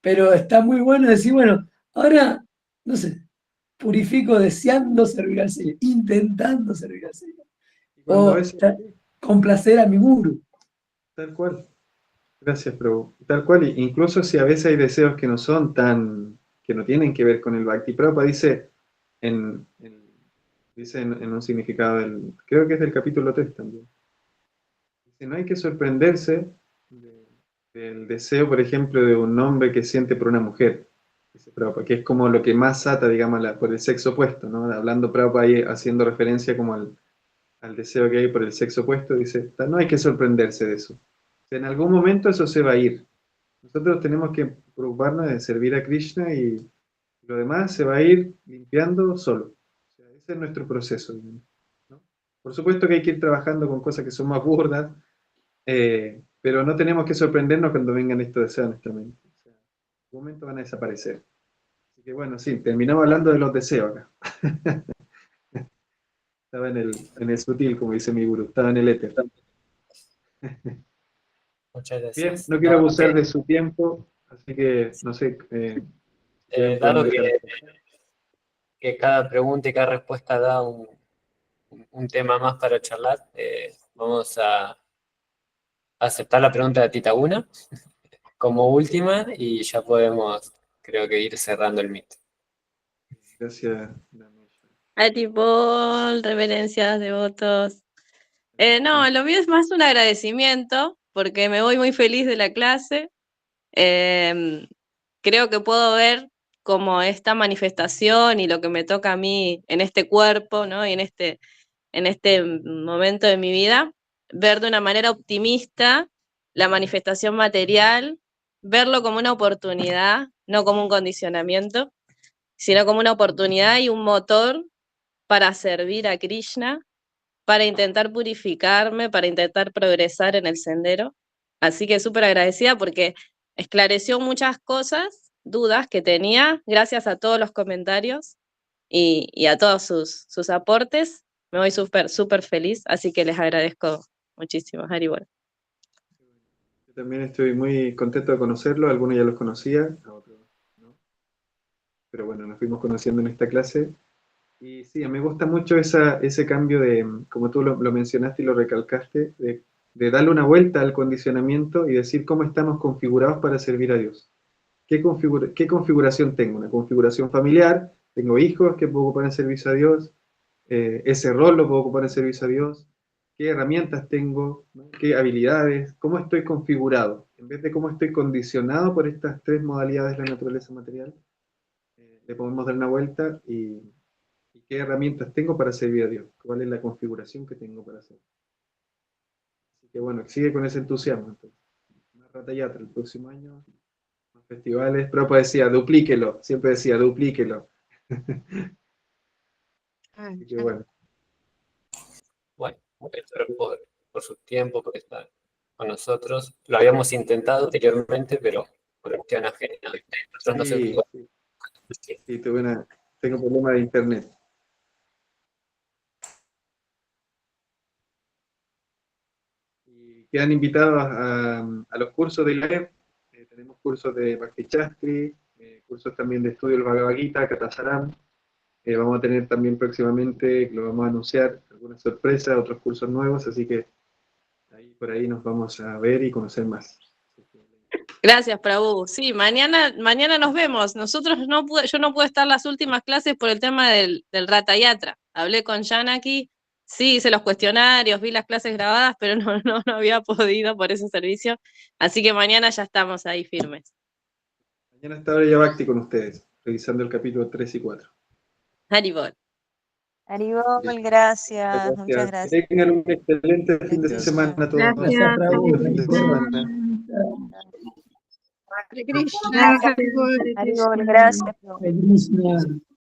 Speaker 7: Pero está muy bueno decir, bueno, ahora, no sé, purifico deseando servir al Señor, intentando servir al Señor,
Speaker 2: Y cuando
Speaker 7: o
Speaker 2: es
Speaker 7: complacer a mi guru.
Speaker 2: tal cual. Gracias, Prabhu. Tal cual, incluso si a veces hay deseos que no son tan, que no tienen que ver con el Bhakti. Prabhupada dice en un significado creo que es del capítulo 3 también. Dice, no hay que sorprenderse del deseo, por ejemplo, de un hombre que siente por una mujer. Dice Prabhupada, que es como lo que más ata, digamos, por el sexo opuesto, ¿no? Hablando Prabhupada ahí, haciendo referencia como al deseo que hay por el sexo opuesto, dice, no hay que sorprenderse de eso. En algún momento eso se va a ir. Nosotros tenemos que preocuparnos de servir a Krishna y lo demás se va a ir limpiando solo. O sea, ese es nuestro proceso, ¿no? Por supuesto que hay que ir trabajando con cosas que son más burdas, pero no tenemos que sorprendernos cuando vengan estos deseos a nuestra mente. O sea, en algún momento van a desaparecer. Así que bueno, sí, terminamos hablando de los deseos acá. Estaba en el sutil, como dice mi gurú, estaba en el éter.
Speaker 1: Muchas
Speaker 2: Bien,
Speaker 1: gracias.
Speaker 2: no quiero
Speaker 1: No,
Speaker 2: abusar de su tiempo, así que no sé, pueden
Speaker 1: dado
Speaker 2: ponerme
Speaker 1: que cada pregunta y cada respuesta da un tema más para charlar, vamos a aceptar la pregunta de Tita Una como última y ya podemos, creo que, ir cerrando el mito.
Speaker 2: Gracias, Danesh.
Speaker 8: Aribol, reverencias, devotos. No, lo mío es más un agradecimiento porque me voy muy feliz de la clase. Creo que puedo ver como esta manifestación y lo que me toca a mí en este cuerpo, ¿no? Y en este momento de mi vida, ver de una manera optimista la manifestación material, verlo como una oportunidad, no como un condicionamiento, sino como una oportunidad y un motor para servir a Krishna, para intentar purificarme, para intentar progresar en el sendero. Así que súper agradecida porque esclareció muchas cosas, dudas que tenía, gracias a todos los comentarios y a todos sus aportes. Me voy súper feliz, así que les agradezco muchísimo, Haribol.
Speaker 2: Yo también estoy muy contento de conocerlo, algunos ya los conocía, a otros no. Pero bueno, nos fuimos conociendo en esta clase. Y sí, me gusta mucho ese cambio de, como tú lo mencionaste y lo recalcaste, de darle una vuelta al condicionamiento y decir cómo estamos configurados para servir a Dios. ¿Qué configuración tengo? Una configuración familiar, tengo hijos que puedo ocupar en servicio a Dios, ese rol lo puedo ocupar en servicio a Dios, qué herramientas tengo, ¿no? Qué habilidades, cómo estoy configurado, en vez de cómo estoy condicionado por estas tres modalidades de la naturaleza material, le podemos dar una vuelta y qué herramientas tengo para servir a Dios, cuál es la configuración que tengo para hacer. Así que bueno, sigue con ese entusiasmo. Entonces. Más Rata Yatra el próximo año, más festivales, Prabhupada decía, duplíquelo, siempre decía, duplíquelo. Así que bueno.
Speaker 1: Bueno, gracias por su tiempo, por estar con nosotros. Lo habíamos intentado anteriormente, pero por cuestión ajena. Nosotros no
Speaker 2: Sí,
Speaker 1: somos
Speaker 2: sí, sí, tengo problemas de internet. Y quedan invitados a los cursos de ILEP. Tenemos cursos de Bhakti Shastri, cursos también de estudio del Bhagavad Gita, Katasaram. Vamos a tener también próximamente, lo vamos a anunciar, algunas sorpresas, otros cursos nuevos, así que Ahí, por ahí nos vamos a ver y conocer más.
Speaker 8: Gracias, Prabhu. Sí, mañana nos vemos. Yo no pude estar las últimas clases por el tema del Rata Yatra. Hablé con Janaki, sí, hice los cuestionarios, vi las clases grabadas, pero no había podido por ese servicio. Así que mañana ya estamos ahí firmes.
Speaker 2: Mañana está Breya Bhakti con ustedes, revisando el capítulo 3 y 4.
Speaker 8: Haribol.
Speaker 9: Haribol, gracias, muchas
Speaker 2: Que
Speaker 9: gracias.
Speaker 2: tengan un excelente fin de
Speaker 9: Bendiciones.
Speaker 2: semana todos.
Speaker 6: Gracias,
Speaker 7: Prabhu.
Speaker 2: Buen fin de semana.
Speaker 4: Hare Krishna,
Speaker 6: Gracias,
Speaker 4: Hare Krishna.
Speaker 9: Haribol, gracias.
Speaker 7: Hare Krishna.